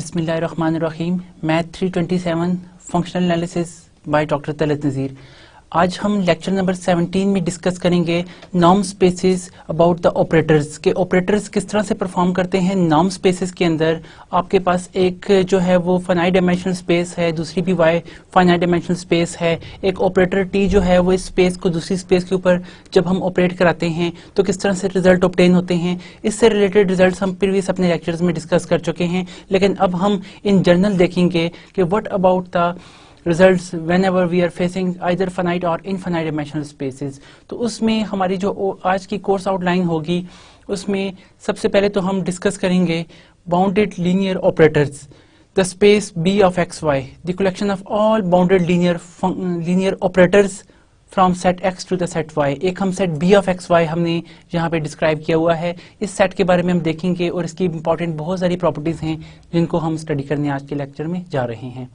बिस्मिल्लाहिर्रहमानिर्रहीम। Math 327 functional analysis by doctor Talat Nazir. आज हम लेक्चर नंबर 17 में डिस्कस करेंगे norm spaces about the operators के ऑपरेटर्स किस तरह से परफॉर्म करते हैं नॉर्म स्पेसेस के अंदर। आपके पास एक जो है वो फाइनाइट डायमेंशनल स्पेस है, दूसरी भी वाई फाइनाइट डायमेंशनल स्पेस है। एक ऑपरेटर टी जो है वो इस स्पेस को दूसरी स्पेस के ऊपर जब हम ऑपरेट कराते हैं तो किस तरह से रिजल्ट ऑब्टेन होते हैं। इससे रिलेटेड रिजल्ट्स हम प्रीवियस अपने लेक्चर्स में डिस्कस कर चुके हैं, लेकिन अब हम इन जनरल देखेंगे कि what about the results whenever we are facing either finite or infinite dimensional spaces। तो उसमें हमारी जो आज की कोर्स आउटलाइन होगी उसमें सबसे पहले तो हम डिस्कस करेंगे bounded linear operators, the space B of x y, the collection of all bounded linear operators from set x to the set y। एक हम set B of x y हमने यहाँ पे डिस्क्राइब किया हुआ है। इस सेट के बारे में हम देखेंगे और इसकी इंपॉर्टेंट बहुत सारी प्रॉपर्टीज हैं जिनको हम स्टडी करने आज के लेक्चर में जा रहे हैं।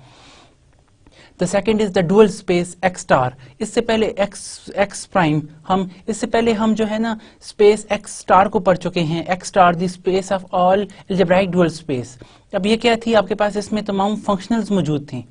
The second is the dual space x star. इससे पहले x प्राइम इससे पहले हम जो है ना स्पेस x स्टार को पढ़ चुके हैं। x star the space of all algebraic dual space. अब ये क्या थी, आपके पास इसमें तमाम फंक्शनल्स मौजूद थी,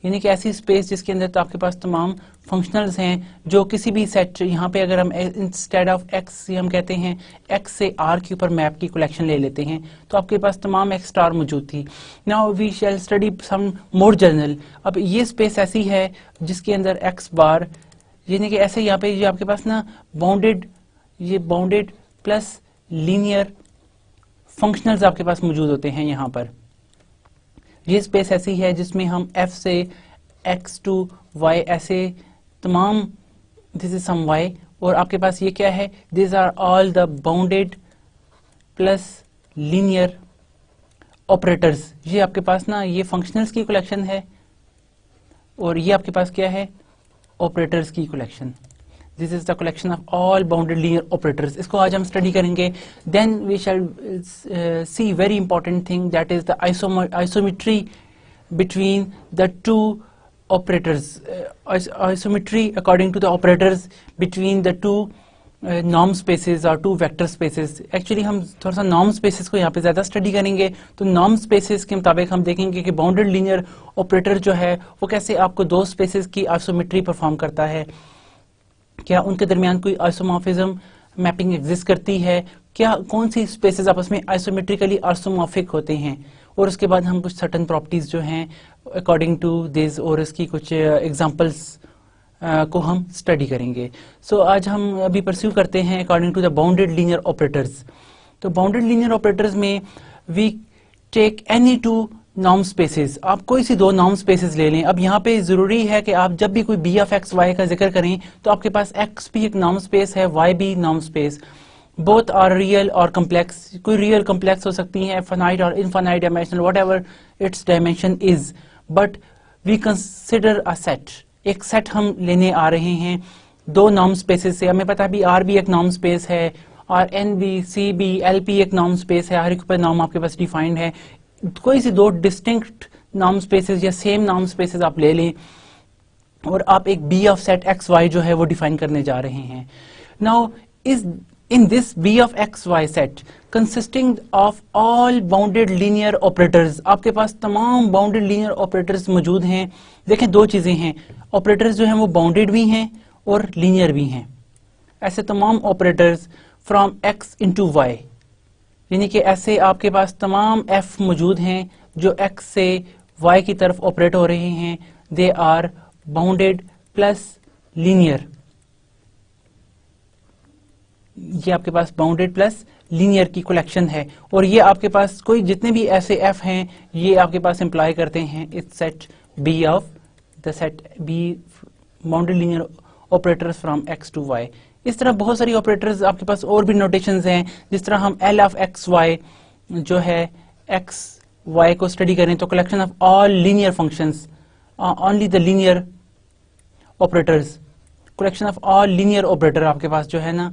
यानी कि ऐसी स्पेस जिसके अंदर तो आपके पास तमाम फंक्शनल्स हैं जो किसी भी सेट, यहाँ पे अगर हम इंस्टेड ऑफ x हम कहते हैं x से r के ऊपर मैप की कलेक्शन ले लेते हैं तो आपके पास तमाम x स्टार मौजूद थी। Now we shall study some more general. अब ये स्पेस ऐसी है जिसके अंदर x बार, यानी कि ऐसे यहाँ पे ये आपके पास ना बाउंडेड प्लस लीनियर फंक्शनल्स आपके पास मौजूद होते हैं। यहाँ पर ये स्पेस ऐसी है जिसमें हम f से x टू y ऐसे तमाम, दिस इज सम y, और आपके पास ये क्या है, this are all the bounded plus linear operators. ये आपके पास ना ये फंक्शनल्स की कलेक्शन है और ये आपके पास क्या है, ऑपरेटर्स की collection. This is the collection of all bounded linear operators. इसको आज हम स्टडी करेंगे। Then we shall see very important thing that is the isometry between the two operators, isometry according to the operators between the two norm spaces or two vector spaces। Actually हम थोड़ा सा norm spaces को यहाँ पे ज़्यादा study करेंगे। तो norm spaces के मुताबिक हम देखेंगे कि बाउंडेड लीनियर ऑपरेटर जो है वो कैसे आपको दो स्पेसेस की आइसोमेट्री परफॉर्म करता है, क्या उनके दरमियान कोई आइसोमॉर्फिज्म मैपिंग एग्जिस्ट करती है, क्या कौन सी स्पेसेस आपस में आइसोमेट्रिकली आइसोमॉर्फिक होते हैं, और उसके बाद हम कुछ सर्टन प्रॉपर्टीज जो हैं अकॉर्डिंग टू दिस और इसकी कुछ एग्जांपल्स को हम स्टडी करेंगे। सो आज हम अभी परस्यू करते हैं according to the bounded linear operators. तो बाउंडेड लीनियर ऑपरेटर्स में we take any two norm spaces. आप कोई सी दो नॉर्म स्पेसेस ले लें। अब यहाँ पे जरूरी है कि आप जब भी कोई B of x y का जिक्र करें तो आपके पास x भी एक नॉर्म स्पेस है, y भी norm space. Both are real और कम्प्लेक्स। कोई रियल कम्प्लेक्स हो सकती है, फाइनाइट और infinite dimensional, whatever it's dimension is, but we consider a set. एक सेट हम लेने आ रहे हैं दो नॉर्म स्पेसेस से। हमें पता है R भी एक नॉर्म स्पेस है और N भी, C भी, L भी एक नॉर्म स्पेस है। हर एक ऊपर नॉर्म आपके पास डिफाइंड है। कोई सी दो डिस्टिंक्ट नॉर्म स्पेसेस या सेम नॉर्म स्पेसेस आप ले लें और आप एक B of set x y जो है वो डिफाइन करने जा रहे हैं। Now in this B of x y set consisting of all bounded linear operators, आपके पास तमाम bounded linear operators मौजूद हैं। देखें दो चीजें हैं, operators जो हैं वो bounded भी हैं और linear भी हैं। ऐसे तमाम operators from x into y, यानी कि ऐसे आपके पास तमाम f मौजूद हैं जो x से y की तरफ ऑपरेट हो रहे हैं। they are bounded plus linear। ये आपके पास बाउंडेड प्लस लीनियर की कलेक्शन है और ये आपके पास कोई जितने भी ऐसे f हैं ये आपके पास इंप्लाई करते हैं इस set B of the set B bounded linear operators from x to y। इस तरह बहुत सारी ऑपरेटर्स आपके पास और भी नोटेशंस हैं। जिस तरह हम L ऑफ x y जो है x y को स्टडी करें तो collection of all linear functions, only the linear operators, collection of all linear operator आपके पास जो है ना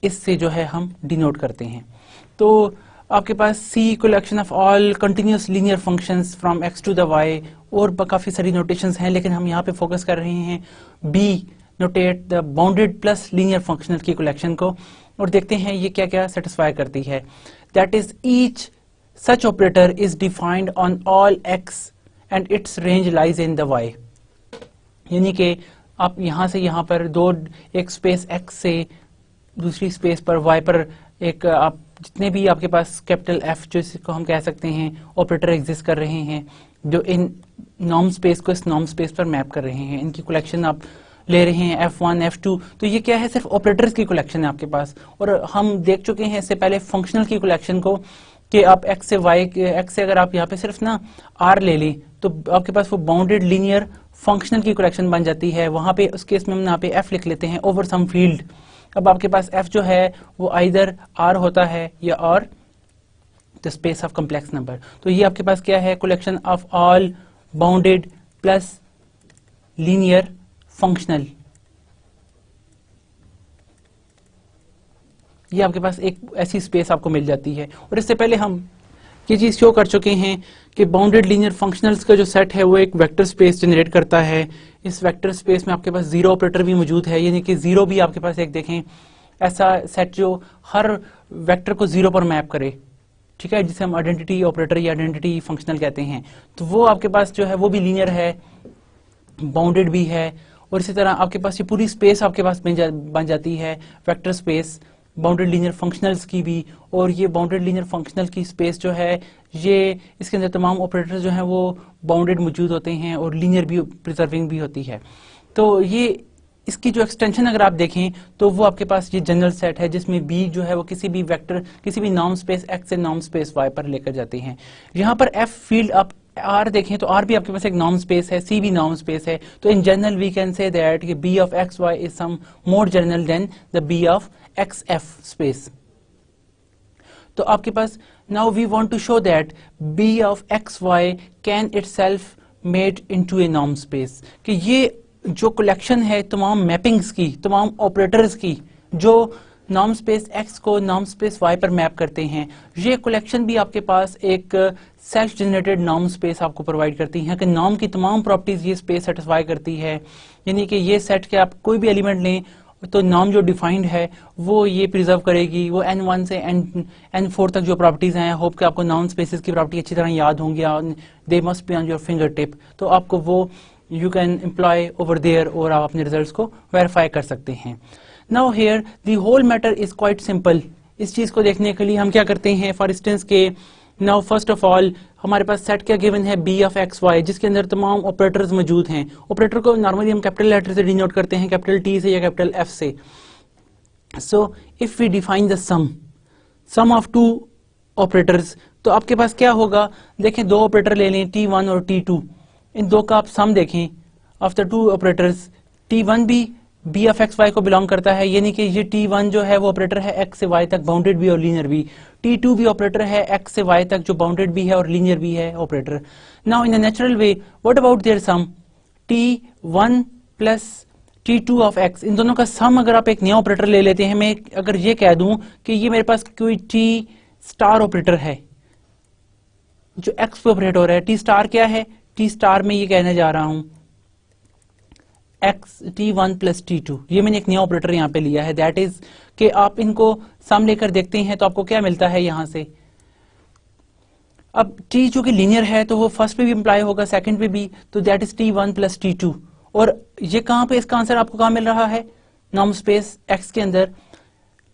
इससे जो है हम डिनोट करते हैं। तो आपके पास C collection of all continuous linear functions from x to the y, और काफ़ी सारी नोटेशंस हैं लेकिन हम यहाँ पे फोकस कर रहे हैं B notate the bounded plus linear functional की कलेक्शन को और देखते हैं ये क्या क्या सेटिस्फाई करती है। That is each such operator is defined on all x and its range lies in the y। यानी कि आप यहाँ से यहाँ पर एक स्पेस x से दूसरी स्पेस पर y पर एक आप जितने भी आपके पास कैपिटल F जो इसको हम कह सकते हैं ऑपरेटर एग्जिस्ट कर रहे हैं जो इन नॉर्म स्पेस को इस नॉर्म स्पेस पर मैप कर रहे हैं, इनकी कलेक्शन आप ले रहे हैं F1 F2। तो ये क्या है, सिर्फ ऑपरेटर्स की कलेक्शन है आपके पास। और हम देख चुके हैं इससे पहले फंक्शनल की कलेक्शन को कि आप x से अगर आप यहाँ पे सिर्फ ना r ले लें तो आपके पास वो बाउंडेड लीनियर फंक्शनल की कलेक्शन बन जाती है। वहां पे उस केस में हम यहाँ पे f लिख लेते हैं ओवर सम फील्ड। अब आपके पास f जो है वो आइदर r होता है या और the space of complex number. तो ये आपके पास क्या है, collection of all bounded plus linear functional. ये आपके पास एक ऐसी स्पेस आपको मिल जाती है। और इससे पहले हम ये चीज शो कर चुके हैं कि बाउंडेड लीनियर फंक्शनल्स का जो सेट है वो एक वेक्टर स्पेस जनरेट करता है। इस वेक्टर स्पेस में आपके पास जीरो ऑपरेटर भी मौजूद है, यानी कि जीरो भी आपके पास एक देखें ऐसा सेट जो हर वेक्टर को जीरो पर मैप करे, ठीक है, जिसे हम आइडेंटिटी ऑपरेटर या आइडेंटिटी फंक्शनल कहते हैं। तो वो आपके पास जो है वो भी लीनियर है, बाउंडेड भी है। और इसी तरह आपके पास ये पूरी स्पेस आपके पास बन जाती है vector space bounded linear functionals की भी। और ये बाउंडेड लीनियर फंक्शनल की स्पेस जो है ये इसके अंदर तमाम ऑपरेटर्स जो हैं वो बाउंडेड मौजूद होते हैं और लीनियर भी प्रिजर्विंग भी होती है। तो ये इसकी जो एक्सटेंशन अगर आप देखें तो वो आपके पास ये जनरल सेट है जिसमें b जो है वो किसी भी वेक्टर किसी भी नॉर्म स्पेस x से नॉर्म स्पेस y पर लेकर जाते हैं। यहाँ पर f फील्ड आप r देखें तो r भी आपके पास एक नॉर्म स्पेस है, c भी नॉर्म स्पेस है। तो in general we can say that कि b of x y is some more general than the b of x f space. तो आपके पास now we want to show that b of x y can itself made into a norm space, कि ये जो collection है तमाम mappings की, तमाम ऑपरेटर्स की जो नॉर्म स्पेस x को नॉर्म स्पेस y पर मैप करते हैं, ये कलेक्शन भी आपके पास एक सेल्फ जनरेटेड नॉर्म स्पेस आपको प्रोवाइड करती है कि नॉर्म की तमाम प्रॉपर्टीज ये स्पेस सेटिस्फाई करती है। यानी कि ये सेट के आप कोई भी एलिमेंट लें तो नॉर्म जो डिफाइंड है वो ये प्रिजर्व करेगी। वो n1 से n4 तक जो प्रॉपर्टीज हैं, होप कि आपको नॉर्म स्पेसेस की प्रॉपर्टी अच्छी तरह याद होंगी, they must be on your finger tip. तो आपको वो you can employ over there और आप अपने रिजल्ट्स को वेरीफाई कर सकते हैं। Now here the whole matter is quite simple. इस चीज को देखने के लिए हम क्या करते हैं, फॉर इंस्टेंस के नाउ फर्स्ट ऑफ ऑल हमारे पास सेट क्या गिवन है b ऑफ एक्स वाई, जिसके अंदर तमाम ऑपरेटर्स मौजूद हैं। ऑपरेटर को नॉर्मली हम कैपिटल लेटर से डिनोट करते हैं, कैपिटल T से या कैपिटल F से। So if we define the sum of two operators, तो आपके पास क्या होगा, देखें दो ऑपरेटर ले लें T1 और T2, इन दो का आप सम देखें of the two operators. T1 भी b ऑफ एक्स वाई को बिलोंग करता है, यानी कि ये T1 जो है वो ऑपरेटर है x से y तक बाउंडेड भी और लीनियर भी। T2 भी ऑपरेटर है x से y तक जो बाउंडेड भी है और लीनियर भी है operator. Now in a natural way what about their sum T1 plus T2 of x, इन दोनों का सम अगर आप एक नया ऑपरेटर ले लेते हैं, मैं अगर ये कह दूं कि ये मेरे पास कोई T स्टार ऑपरेटर है जो x पे ऑपरेट हो रहा है। T स्टार क्या है, T स्टार में ये कहने जा रहा हूं T1 प्लस T2, ये मैंने एक नया ऑपरेटर यहाँ पे लिया है। दैट इज कि आप इनको सम लेकर देखते हैं तो आपको क्या मिलता है यहाँ से। अब T जो कि लीनियर है तो वो फर्स्ट पे भी इंप्लाई होगा, सेकंड पे भी, तो that is T1 plus T2। और ये कहाँ पे इसका आंसर आपको कहाँ मिल रहा है, नॉर्म स्पेस x के अंदर।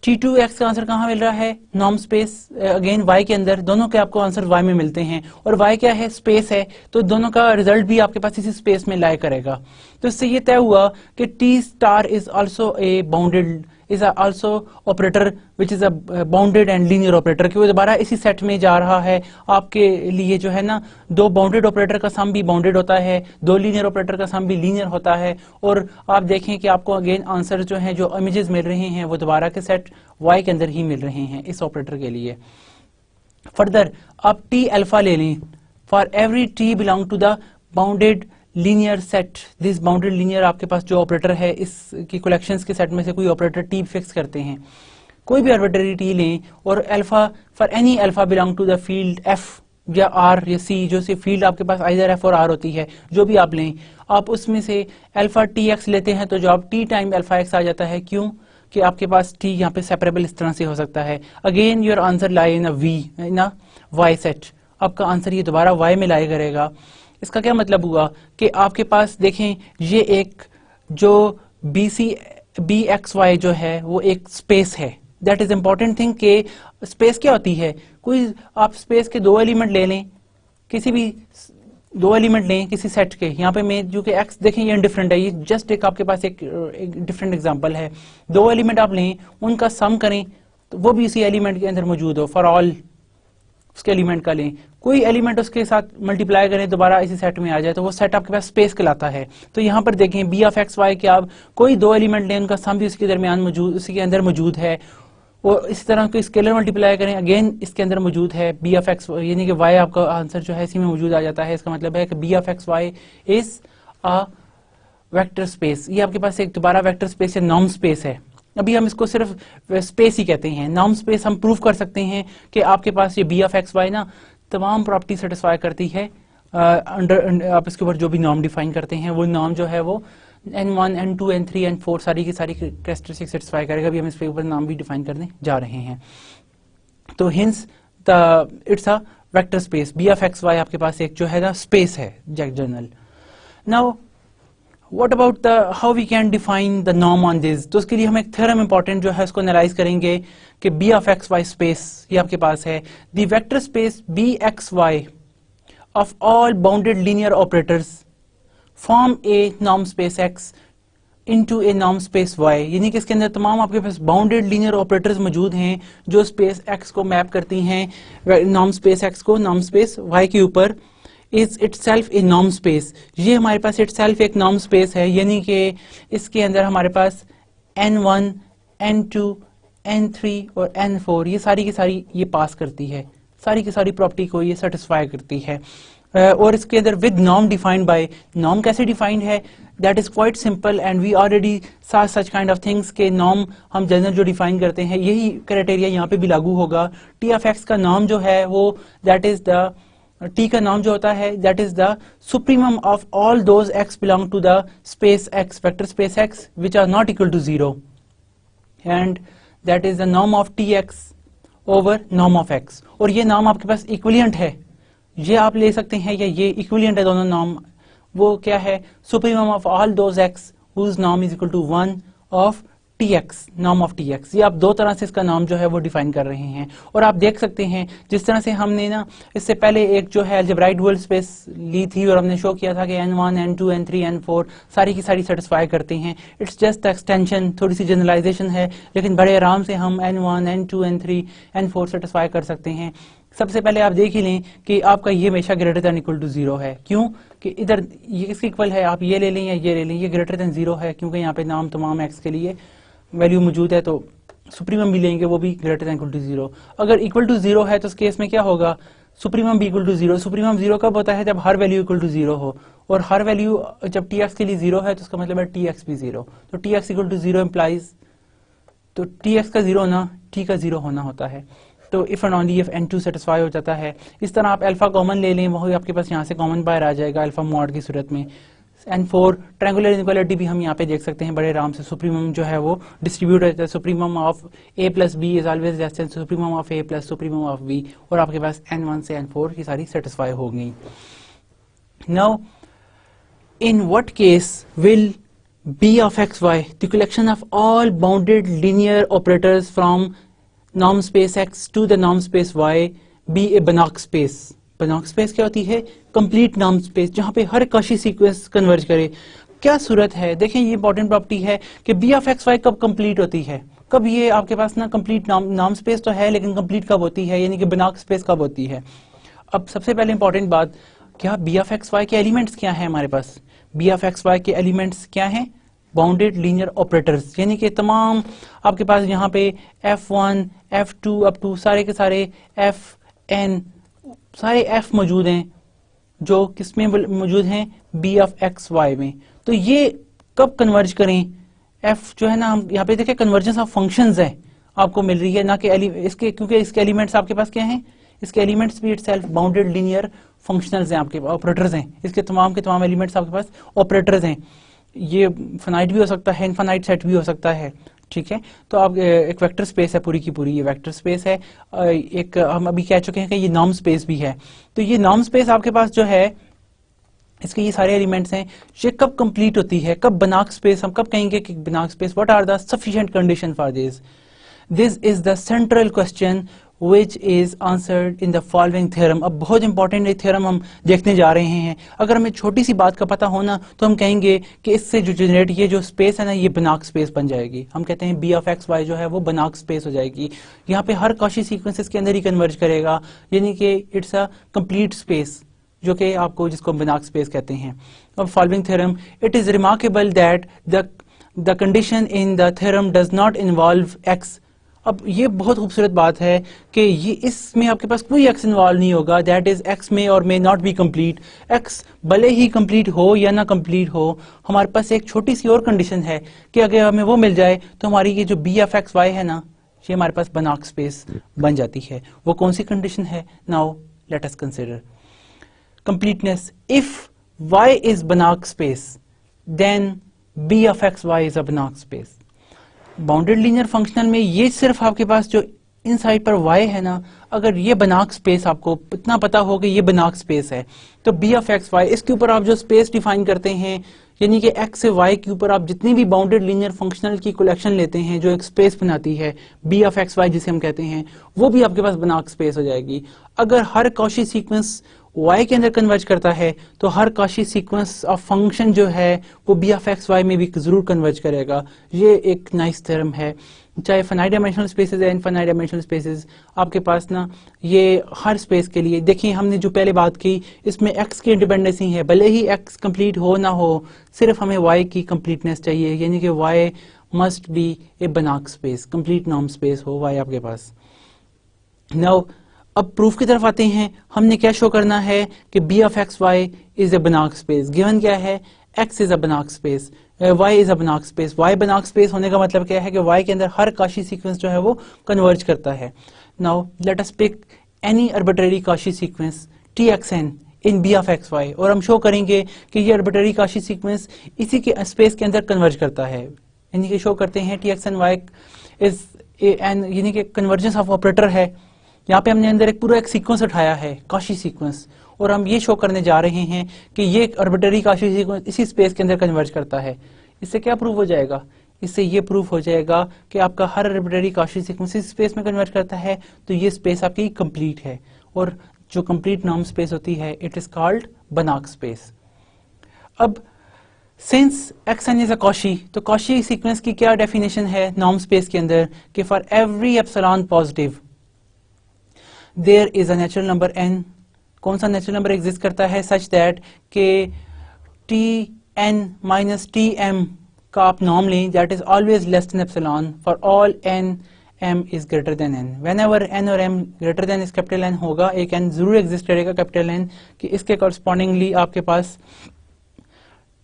T2x का आंसर कहाँ मिल रहा है, नॉर्म स्पेस अगेन y के अंदर। दोनों के आपको आंसर y में मिलते हैं और y क्या है, स्पेस है, तो दोनों का रिजल्ट भी आपके पास इसी स्पेस में लाई करेगा। तो इससे ये तय हुआ कि T star is also a bounded is also operator which is a bounded and linear operator, कि वो दोबारा इसी सेट में जा रहा है। आपके लिए जो है ना, दो बाउंडेड ऑपरेटर का सम भी बाउंडेड होता है, दो लीनियर ऑपरेटर का सम भी लीनियर होता है। और आप देखें कि आपको अगेन आंसर जो है, जो इमेजेस मिल रहे हैं वो दोबारा के सेट y के अंदर ही मिल रहे हैं इस ऑपरेटर के लिए। फर्दर आप T अल्फा ले लें, for every T belong to the bounded linear set. This bounded linear आपके पास जो ऑपरेटर है इसकी कलेक्शंस के सेट में से कोई ऑपरेटर T फिक्स करते हैं, कोई भी आर्बिट्ररी T लें और alpha for any alpha belong to the field F या R या C, जो सी फील्ड आपके पास आइदर F और R होती है, जो भी आप लें, आप उसमें से अल्फा TX लेते हैं तो जवाब T टाइम अल्फा X आ जाता है। क्यों, कि आपके पास टी यहाँ पे सेपरेबल इस तरह से हो सकता है। Again your answer lie in a V, in a Y set. आपका आंसर ये दोबारा वाई में लाई करेगा। इसका क्या मतलब हुआ कि आपके पास देखें ये एक जो बी एक्स वाई जो है वो एक स्पेस है। दैट इज इंपॉर्टेंट थिंग कि स्पेस क्या होती है। कोई आप स्पेस के दो एलिमेंट ले लें, किसी भी दो एलिमेंट लें किसी सेट के, यहाँ पे मैं जो कि एक्स देखें ये डिफरेंट है, ये जस्ट एक आपके पास एक डिफरेंट एग्जांपल है। दो एलिमेंट आप लें, उनका सम करें तो वो भी इसी एलिमेंट के अंदर मौजूद हो, फॉर ऑल उसके एलिमेंट का लें, कोई एलिमेंट उसके साथ मल्टीप्लाई करें दोबारा इसी सेट में आ जाए तो वो सेट आपके पास स्पेस कहलाता है। तो यहाँ पर देखें बी ऑफ एक्स वाई के आप कोई दो एलिमेंट लें, उनका सम भी उसके दरमियान मौजूद, उसी के अंदर मौजूद है। और इसी तरह कोई स्केलर मल्टीप्लाई करें, अगेन इसके अंदर मौजूद है बी ऑफ एक्स, यानी कि वाई आपका आंसर जो है इसी में मौजूद आ जाता है। इसका मतलब है कि B of X Y is a vector space. ये आपके पास एक दोबारा वेक्टर स्पेस या नॉर्म स्पेस है। अभी हम इसको सिर्फ स्पेस ही कहते हैं। नॉर्म स्पेस हम प्रूव कर सकते हैं कि आपके पास ये बी ऑफ एक्स वाई ना तमाम प्रॉपर्टी सेटिस्फाई करती है। अंडर आप इसके ऊपर जो भी नॉर्म डिफाइन करते हैं वो नॉर्म जो है वो N1, N2, N3, N4 सारी की सारी कैरेक्टरिस्टिक सेटिस्फाई करेगा। अभी हम इस पे ऊपर नाम भी डिफाइन करने जा रहे हैं। तो hence the it's a vector space. B of X Y आपके पास एक जो है ना स्पेस है general. Now what about the how we can define the norm on this. तो उसके लिए हम एक थ्योरम इंपॉर्टेंट जो है उसको एनालाइज करेंगे कि B of X Y space ये आपके पास है the vector space B X Y of all bounded linear operators form a norm space X into a norm space Y. यानी कि इसके अंदर तमाम आपके पास बाउंडेड लीनियर ऑपरेटर्स मौजूद हैं जो स्पेस एक्स को मैप करती हैं नॉर्म स्पेस एक्स को नॉर्म स्पेस वाई के ऊपर। Is itself A norm space. ये हमारे पास इटसेल्फ एक नॉर्म स्पेस है, यानी कि इसके अंदर हमारे पास N1, N2, N3 और N4 ये सारी की सारी ये पास करती है, सारी की सारी प्रॉपर्टी को ये सेटिस्फाई करती है। और इसके अंदर with norm defined by, norm कैसे डिफाइंड है, that is quite simple and we already saw such kind of things के नॉर्म हम जनरल जो डिफाइन करते हैं यही क्राइटेरिया यहाँ पे भी लागू होगा। टी ऑफ एक्स का नॉर्म जो है वो दैट इज द टी का नाम जो होता है that is the supremum of all those X belong to the space X, vector space X which are not equal to 0 and that is the norm of T X over norm of X. और ये नाम आपके पास इक्विलियंट है, ये आप ले सकते हैं या ये इक्विलियंट है दोनों नाम। वो क्या है, supremum of all those x whose नाम is equal to 1 of T x, नाम ऑफ टी एक्स। ये आप दो तरह से इसका नाम जो है वो डिफाइन कर रहे हैं। और आप देख सकते हैं जिस तरह से हमने ना इससे पहले एक जो है अलजेब्राइक डुअल स्पेस ली थी और हमने शो किया था कि N1, N2, N3, N4 सारी की सारी सेटिस्फाई करते हैं। इट्स जस्ट एक्सटेंशन, थोड़ी सी जनरलाइजेशन है, लेकिन बड़े आराम से हम N1, N2, N3, N4 satisfy कर सकते हैं। सबसे पहले आप देख ही लें कि आपका ये हमेशा ग्रेटर देन इक्वल टू 0 है। क्यों कि इधर ये इसके इक्वल है, आप ये ले लें या ये ले लें, ये ग्रेटर देन 0 है क्योंकि यहाँ पे नाम तमाम एक्स के लिए वैल्यू मौजूद है, तो सुप्रीमम भी लेंगे वो भी ग्रेटर देन इक्वल टू 0। अगर इक्वल टू 0 है तो उस केस में क्या होगा, सुप्रीमम भी इक्वल टू 0। सुप्रीमम 0 कब होता है, जब हर वैल्यू इक्वल टू 0 हो, और हर वैल्यू जब टी एक्स के लिए 0 है तो उसका मतलब है टी एक्स भी 0। तो T X equal to 0 implies, तो टी एक्स का 0 होना टी का 0 होना होता है। तो if and only if N2 satisfy हो जाता है। इस तरह आप अल्फा कॉमन ले लें, वही आपके पास यहाँ से कॉमन बाहर आ जाएगा अल्फा मॉड की सूरत में। N4 ट्रायंगुलर इनइक्वालिटी भी हम यहाँ पे देख सकते हैं बड़े आराम से। सुप्रीमम जो है वो डिस्ट्रीब्यूट होता है, supremum of A plus B is always less than supremum of A plus supremum of B, और आपके पास N1 से N4 की सारी सेटिस्फाई हो गई। Now in what case will B of xy, the collection of all bounded linear operators from norm space x to the norm space y, be a Banach space? Banach space क्या होती है, complete norm space जहां पे हर Cauchy sequence converge करे। क्या सूरत है, देखें ये इंपॉर्टेंट प्रॉपर्टी है कि बी ऑफ एक्स वाई कब कंप्लीट होती है, कब ये आपके पास ना कंप्लीट नॉर्म स्पेस तो है लेकिन कंप्लीट कब होती है, यानी कि Banach स्पेस कब होती है। अब सबसे पहले इंपॉर्टेंट बात, क्या बी ऑफ एक्स वाई के एलिमेंट्स क्या है हमारे पास, बी ऑफ एक्स वाई के एलिमेंट्स क्या हैं, बाउंडेड लीनियर ऑपरेटर्स, यानी कि तमाम आपके पास यहाँ पे F1, F2 अप टू सारे के सारे Fn सारे F मौजूद हैं जो किसमें मौजूद हैं, बी ऑफ एक्स वाई में। तो ये कब कन्वर्ज करें, F जो है ना, हम यहाँ पे देखें कन्वर्जेंस ऑफ फंक्शंस है आपको मिल रही है ना कि इसके, क्योंकि इसके एलिमेंट्स आपके पास क्या हैं, इसके एलिमेंट्स भी इटसेल्फ बाउंडेड लीनियर फंक्शनल्स हैं, आपके ऑपरेटर्स हैं, इसके तमाम के तमाम एलिमेंट्स आपके पास ऑपरेटर्स हैं। ये फाइनाइट भी हो सकता है, इनफाइनाइट सेट भी हो सकता है। ठीक है। तो आप एक वेक्टर स्पेस है, पूरी की पूरी ये वेक्टर स्पेस है। एक हम अभी कह चुके हैं कि ये नॉर्म स्पेस भी है। तो ये नॉर्म स्पेस आपके पास जो है, इसके ये सारे एलिमेंट्स हैं, ये कब कंप्लीट होती है, कब बनाक स्पेस, हम कब कहेंगे कि Banach space, what are the sufficient condition for this? This is the central question which is answered in the following theorem। अब बहुत इंपॉर्टेंट ये थ्योरम हम देखने जा रहे हैं। अगर हमें छोटी सी बात का पता होना तो हम कहेंगे कि इससे जो जनरेट ये जो स्पेस है ना, ये बनाक स्पेस बन जाएगी। हम कहते हैं बी ऑफ एक्स वाई जो है वो बनाक स्पेस हो जाएगी। यहाँ पे हर कॉची सीक्वेंसेस के अंदर ही कन्वर्ज करेगा, यानी कि इट्स अ कंप्लीट स्पेस, जो कि आपको जिसको बनाक स्पेस कहते हैं। अब following theorem, it is remarkable that the condition in the theorem does not involve x. अब ये बहुत खूबसूरत बात है कि ये इसमें आपके पास कोई एक्स इन्वॉल्व नहीं होगा, दैट इज एक्स में और may not be complete. X भले ही कंप्लीट हो या ना कंप्लीट हो, हमारे पास एक छोटी सी और कंडीशन है कि अगर हमें वो मिल जाए तो हमारी ये जो बी ऑफ एक्स वाई है ना, ये हमारे पास बनाक स्पेस बन जाती है। वो कौन सी कंडीशन है? Now let us consider completeness। if y is Banach space, then b of x y is a Banach space। Bounded linear functional में ये सिर्फ आपके पास जो इनसाइड पर y है ना, अगर ये बनाक स्पेस आपको इतना पता हो कि ये बनाक स्पेस है, तो b of x y, इसके ऊपर आप जो स्पेस डिफाइन करते हैं, यानी कि x से y के ऊपर आप जितनी भी बाउंडेड लीनियर फंक्शनल की कलेक्शन लेते हैं जो एक स्पेस बनाती है b of x y जिसे हम कहते हैं, वो भी आपके पास बनाक स्पेस हो जाएगी। अगर हर कॉची सीक्वेंस y के अंदर कन्वर्ज करता है तो हर कॉची सीक्वेंस ऑफ फंक्शन जो है वो b of x y में भी जरूर कन्वर्ज करेगा। ये एक नाइस थ्योरम है। चाहे फाइनाइट डायमेंशनल स्पेसेस या इनफाइनाइट डायमेंशनल स्पेसेस, आपके पास ना ये हर स्पेस के लिए, देखिए हमने जो पहले बात की इसमें x की इंडिपेंडेंसी है, भले ही x कंप्लीट हो ना हो, सिर्फ हमें y की कंप्लीटनेस चाहिए, यानी कि y मस्ट बी ए बनाक स्पेस, कंप्लीट नॉर्म स्पेस हो y आपके पास। नाउ अब प्रूफ की तरफ आते हैं। हमने क्या शो करना है कि b of x y is a बनाक स्पेस। गिवन क्या है? x is a Banach space, y is a Banach space. y बनाक स्पेस होने का मतलब क्या है कि y के अंदर हर कॉची सीक्वेंस जो है वो कन्वर्ज करता है। Now let us pick any arbitrary Cauchy sequence txn in b of x y, और हम शो करेंगे कि ये आर्बिट्रेरी कॉची सीक्वेंस इसी के स्पेस के अंदर कन्वर्ज करता है, यानी कि शो करते हैं txn y इज एन, यानी कि कन्वर्जेंस ऑफ ऑपरेटर है। यहाँ पे हमने अंदर एक पूरा एक सीक्वेंस उठाया है, कॉची सीक्वेंस, और हम ये शो करने जा रहे हैं कि ये आर्बिट्रेरी कॉची सीक्वेंस इसी स्पेस के अंदर कन्वर्ज करता है। इससे क्या प्रूव हो जाएगा? इससे ये प्रूव हो जाएगा कि आपका हर आर्बिट्रेरी कॉची सीक्वेंस इस स्पेस में कन्वर्ज करता है, तो ये स्पेस आपकी कंप्लीट है, और जो कंप्लीट नॉर्म स्पेस होती है it is called Banach space. अब since xn is a Cauchy, तो कॉची सीक्वेंस की क्या डेफिनेशन है नॉर्म स्पेस के अंदर कि for every epsilon positive there is a natural number n। कौन सा नेचुरल नंबर एग्जिस्ट करता है? सच दैट के tn माइनस tm का आप नॉर्म लें, that is always less than epsilon for all n m is greater than n। Whenever n और m greater then इस कैपिटल n होगा, एक n जरूर एग्जिस्ट करेगा कैपिटल n, कि इसके कॉरस्पॉन्डिंगली आपके पास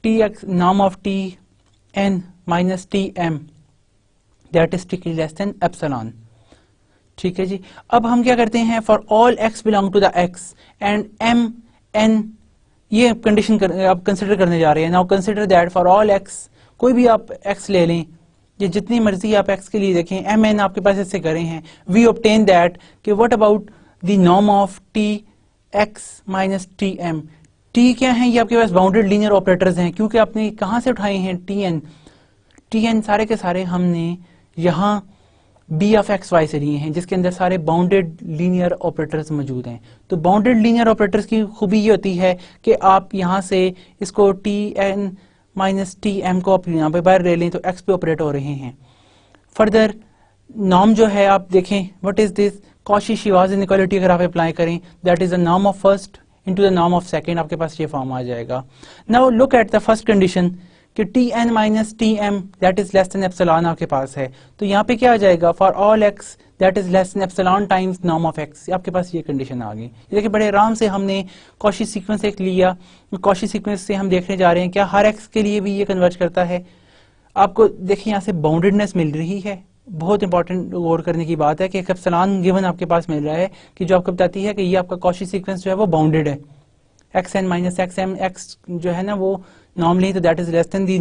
tx norm of tn minus tm that is strictly less than epsilon. ठीक है जी। अब हम क्या करते हैं? For all x belong to the x and m n, ये कंडीशन आप कंसिडर करने जा रहे हैं। Now consider that for all x, कोई भी आप x ले लें, ये जितनी मर्जी आप x के लिए देखें, m n आपके पास इससे करें हैं, वी ऑब्टेन दैट कि what about the norm of t x minus T M. t क्या है? ये आपके पास बाउंडेड लीनियर ऑपरेटर्स हैं, क्योंकि आपने कहाँ से उठाए हैं? tn सारे के सारे हमने यहाँ b ऑफ एक्स वाई से लिए हैं, जिसके अंदर सारे बाउंडेड लीनियर ऑपरेटर्स मौजूद हैं। तो बाउंडेड लीनियर ऑपरेटर्स की खूबी ये होती है कि आप यहाँ से इसको tn माइनस tm को आप यहाँ पे बाहर ले लें तो x पे ऑपरेट हो रहे हैं। फर्दर नॉर्म जो है आप देखें, what is this? Cauchy-Schwarz inequality अगर आप अप्लाई करें, that is the norm of first into the norm of second, आपके पास ये फॉर्म आ जाएगा। Now look at the first condition कि tn minus tm that is less than epsilon आपके पास है, तो यहाँ पे क्या आ जाएगा? For all x that is less than epsilon times norm of x, आपके पास ये कंडीशन आ गई। देखिए बड़े आराम से हमने कॉची सीक्वेंस एक लिया, कॉची सीक्वेंस से हम देखने जा रहे हैं क्या हर x के लिए भी ये कन्वर्ज करता है। आपको देखिए यहाँ से बाउंडेडनेस मिल रही है, बहुत इंपॉर्टेंट गौर करने की बात है कि एक एप्सिलॉन गिवन आपके पास मिल रहा है कि जो आपको बताती है कि ये आपका कॉची सीक्वेंस जो है वो बाउंडेड है। xn माइनस xm, x जो है ना वो नॉर्म लें तो that is less then the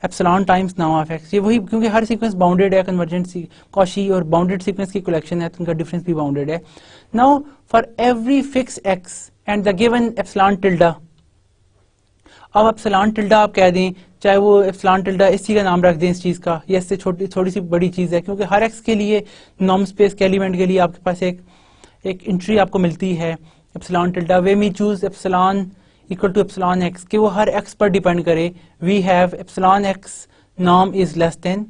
epsilon times norm of x. ये वही, क्योंकि हर सीक्वेंस बाउंडेड है, कन्वर्जेंट कॉशी और बाउंडेड सीक्वेंस की कलेक्शन है, तो उनका डिफरेंस भी बाउंडेड है। Now for every fix x and the given epsilon tilde, अब एप्सिलॉन टिल्डा आप कह दें, चाहे वो एप्सिलॉन टिल्डा इसी का नाम रख दें इस चीज का, या इससे थोड़ी सी बड़ी चीज है, क्योंकि हर एक्स के लिए नॉर्म स्पेस के एलिमेंट के लिए आपके पास एक एंट्री आपको मिलती है epsilon tilde. We may choose epsilon equal to epsilon X, कि वो हर एक्स पर डिपेंड करे। We have epsilon X norm is less than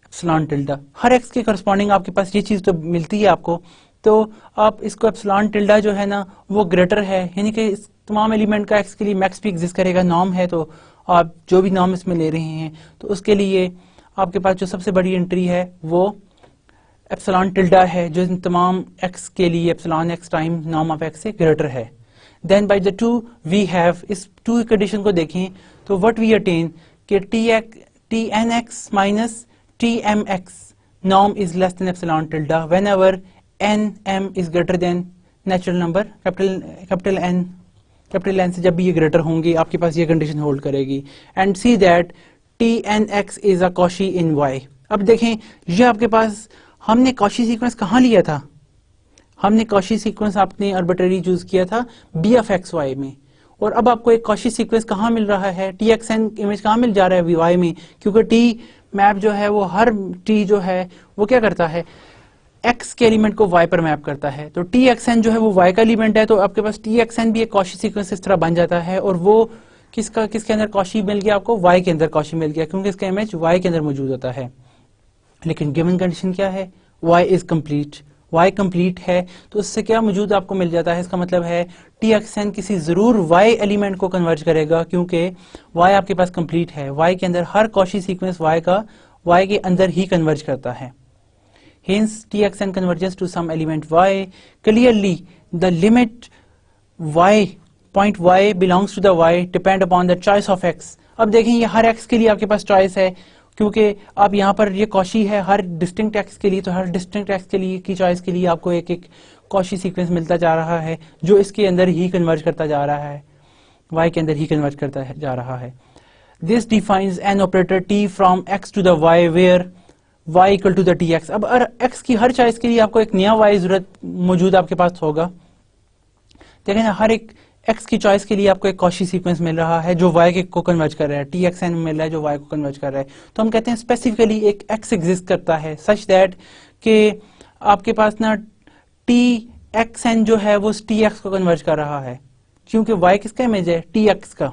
epsilon tilde. हर एक्स के करस्पॉन्डिंग आपके पास ये चीज तो मिलती है आपको, तो आप इसको एप्सिलॉन टिल्डा जो है ना वो ग्रेटर है, यानी कि इस तमाम एलिमेंट का एक्स के लिए मैक्स भी एग्जिस्ट करेगा। नॉर्म है तो आप जो भी नॉर्म इसमें ले रहे हैं, तो उसके लिए आपके पास जो सबसे बड़ी एंट्री है वो एप्सिलॉन टिल्डा है, जो इन तमाम एक्स के लिए epsilon X time norm of X से ग्रेटर है। Then by the two we have, इस टू कंडीशन को देखें तो व्हाट वी अटेन कि T N X minus T M X norm is less than epsilon tilde whenever N M is greater than natural number capital N से जब भी ये greater होंगे आपके पास ये कंडीशन होल्ड करेगी। And see that T N x is a Cauchy in Y. अब देखें ये आपके पास, हमने कॉशी सीक्वेंस कहाँ लिया था, हमने कॉशी सीक्वेंस आपने आर्बिट्रेरी चूज किया था बी ऑफ एक्स वाई में, और अब आपको एक कॉशी सीक्वेंस कहाँ मिल रहा है, टी एक्स एन इमेज कहाँ मिल जा रहा है वाई में, क्योंकि टी मैप जो है वो हर टी जो है वो क्या करता है, एक्स के एलिमेंट को वाई पर मैप करता है। तो टी एक्स एन जो है वो वाई का एलिमेंट है, तो आपके पास टी एक्स एन भी एक कॉशी सीक्वेंस इस तरह बन जाता है, और वो किसके अंदर कॉशी मिल गया आपको, वाई के अंदर कॉशी मिल गया, क्योंकि इसका इमेज वाई के अंदर मौजूद होता है। लेकिन गिवन कंडीशन क्या है, Y is complete, Y complete है, तो उससे क्या मौजूद आपको मिल जाता है, इसका मतलब है टी एक्स एन किसी जरूर वाई एलिमेंट को कन्वर्ज करेगा, क्योंकि वाई आपके पास कंप्लीट है, वाई के अंदर हर कॉशी सीक्वेंस वाई के अंदर ही कन्वर्ज करता है। Hence, Txn converges to some element y. Clearly, the limit y, point y belongs to the y depend upon the choice of x. अब देखें ये हर x के लिए आपके पास चॉइस है, क्योंकि अब यहाँ पर ये कॉशी है हर डिस्टिंक्ट x के लिए, तो हर डिस्टिंक्ट x के लिए की चॉइस के लिए आपको एक एक कॉशी सीक्वेंस मिलता जा रहा है, जो इसके अंदर ही कन्वर्ज करता जा रहा है, y के अंदर ही कन्वर्ज करता जा रहा है। This defines an operator t from x to the y where y equal to the T X. अब x की हर चॉइस के लिए आपको एक नया y जरूरत मौजूद आपके पास होगा। देखें ना, हर एक x की चॉइस के लिए आपको एक कॉशी सीक्वेंस मिल रहा है जो y को कन्वर्ज कर रहा है, टी एक्स एन मिल रहा है जो y को कन्वर्ज कर रहा है। तो हम कहते हैं स्पेसिफिकली एक x एग्जिस्ट करता है सच दैट कि आपके पास ना टी एक्स एन जो है वो टी एक्स को कन्वर्ज कर रहा है, क्योंकि y किसका इमेज है, टी एक्स का।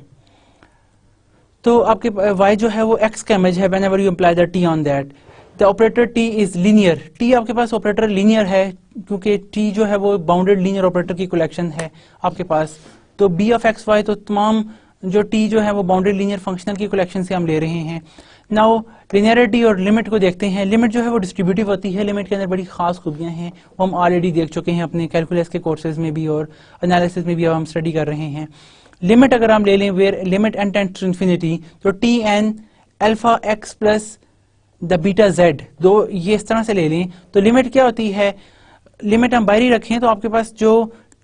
तो आपके y जो है वो x का इमेज है whenever you apply the t on that. The operator t is linear, t आपके पास ऑपरेटर लीनियर है, क्योंकि t जो है वो बाउंडेड लीनियर ऑपरेटर की कलेक्शन है आपके पास। तो b ऑफ एक्स वाई, तो तमाम जो t जो है वो बाउंडेड लीनियर फंक्शनल की कलेक्शन से हम ले रहे हैं। नाउ लिनियरिटी और लिमिट को देखते हैं। लिमिट जो है वो डिस्ट्रीब्यूटिव होती है, लिमिट के अंदर बड़ी खास खूबियां हैं, वो हम ऑलरेडी देख चुके हैं अपने कैलकुलस के कोर्सेज में भी और एनालिसिस में भी अब हम स्टडी कर रहे हैं। लिमिट अगर हम ले लें where limit n tends to infinity, तो T n alpha x plus the beta z, दो ये इस तरह से ले लें, तो लिमिट क्या होती है, लिमिट हम बाहरी रखें तो आपके पास जो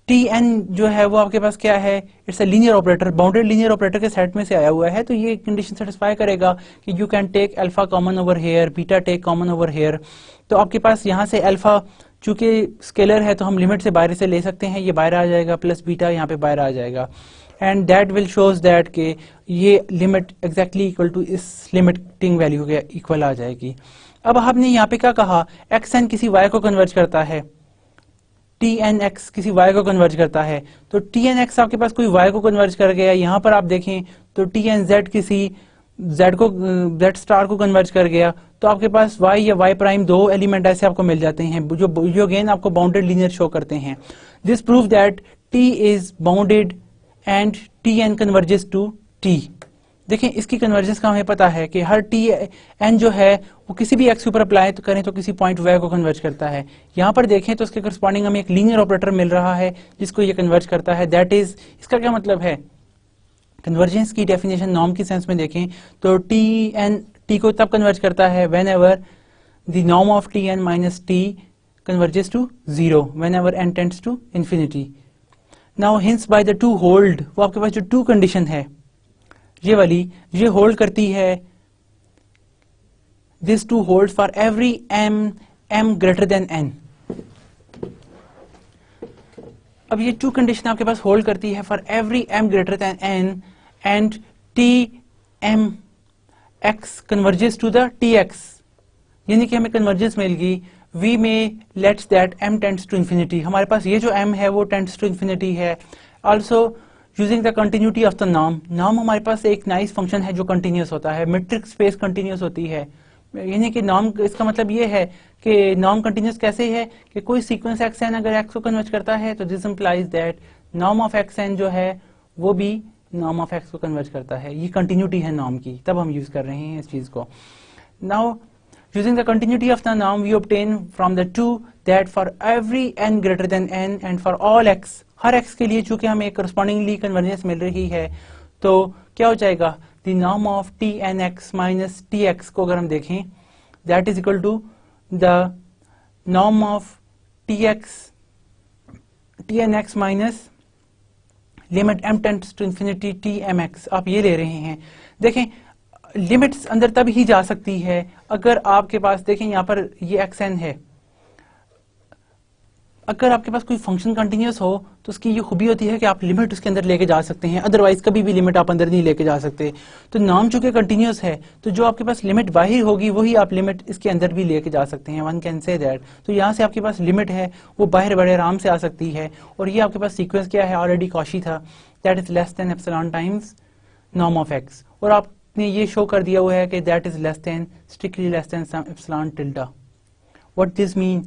टी एन जो है वो आपके पास क्या है, it's a linear operator, bounded linear operator के सेट में से आया हुआ है। तो ये कंडीशन सेटिस्फाई करेगा कि you can take alpha common over here, beta take common over here. तो आपके पास यहाँ से अल्फा चूंकि स्केलर है तो हम लिमिट से बाहर से ले सकते हैं, ये बाहर आ जाएगा, प्लस बीटा यहाँ पे बाहर आ जाएगा, and that will shows that के ये लिमिट एग्जैक्टली इक्वल टू इस लिमिटिंग वैल्यू के इक्वल आ जाएगी। अब हमने यहाँ पे क्या कहा, एक्स एन किसी वाई को कन्वर्ज करता है, टी एन एक्स किसी वाई को कन्वर्ज करता है, तो टी एन एक्स आपके पास कोई वाई को कन्वर्ज कर गया। यहाँ पर आप देखें तो टी एन जेड किसी जेड स्टार को कन्वर्ज कर गया, तो आपके पास वाई या वाई प्राइम दो एलिमेंट ऐसे आपको मिल जाते हैं जो अगेन आपको बाउंडेड लीनियर शो करते हैं। This prove that T is bounded and T N converges to T. देखें इसकी कन्वर्जेंस का हमें पता है कि हर टी एन जो है वो किसी भी एक्स के ऊपर अप्लाई तो करें तो किसी पॉइंट वाई को कन्वर्ज करता है। यहाँ पर देखें तो उसके करस्पॉन्डिंग हमें एक लीनियर ऑपरेटर मिल रहा है जिसको ये कन्वर्ज करता है। दैट इज, इसका क्या मतलब है, कन्वर्जेंस की डेफिनेशन नॉर्म की सेंस में देखें तो टी एन टी को तब कन्वर्ज करता है whenever the norm of T N minus T converges to zero, whenever N tends to infinity. Now hence by the two hold, वो आपके पास जो टू कंडीशन है, ये वाली, ये होल्ड करती है, this two hold for every m greater than n। अब ये टू कंडीशन आपके पास होल्ड करती है for every m greater than n and tm x converges to the tx, यानी कि हमें कन्वर्जेंस मिल गई v में let's that m tends to infinity. हमारे पास ये जो m है वो टेंड्स टू इंफिनिटी है। Also using the continuity of the norm, norm हमारे पास एक नाइस फंक्शन है जो कंटिन्यूस होता है, मेट्रिक स्पेस कंटिन्यूस होती है, यानी कि नॉर्म, इसका मतलब ये है कि नॉर्म कंटिन्यूस कैसे है कि कोई सीक्वेंस एक्स एन अगर एक्स को कन्वर्ज करता है तो this implies that norm of X N जो है वो भी नॉर्म ऑफ एक्स को कन्वर्ज करता है। ये कंटिन्यूटी है नॉर्म की, तब हम यूज कर रहे हैं इस चीज को। Now using the continuity of the norm we obtain from the two that for every n greater than n and for all x, her x के लिए चूंकि हमें correspondingly convergence मिल रही है तो क्या हो जाएगा, the norm of tnx minus tx को अगर हम देखें that is equal to the norm of tnx minus limit m tends to infinity tmx, आप ये ले रहे हैं। देखें लिमिट्स अंदर तब ही जा सकती है अगर आपके पास, देखें यहाँ पर ये एक्स एन है, अगर आपके पास कोई फंक्शन कंटिन्यूस हो तो उसकी ये खूबी होती है कि आप लिमिट उसके अंदर लेके जा सकते हैं, अदरवाइज कभी भी लिमिट आप अंदर नहीं लेके जा सकते। तो नॉर्म चूंकि कंटिन्यूस है तो जो आपके पास लिमिट बाहर होगी वही आप लिमिट इसके अंदर भी लेके जा सकते हैं, वन कैन से दैट। तो यहाँ से आपके पास लिमिट है वो बाहर बड़े आराम से आ सकती है, और ये आपके पास सीक्वेंस क्या है, ऑलरेडी कॉशी था, that is less than epsilon times norm of X, और आपने ये शो कर दिया हुआ है कि that is less than, strictly less than some epsilon tilde. What this mean,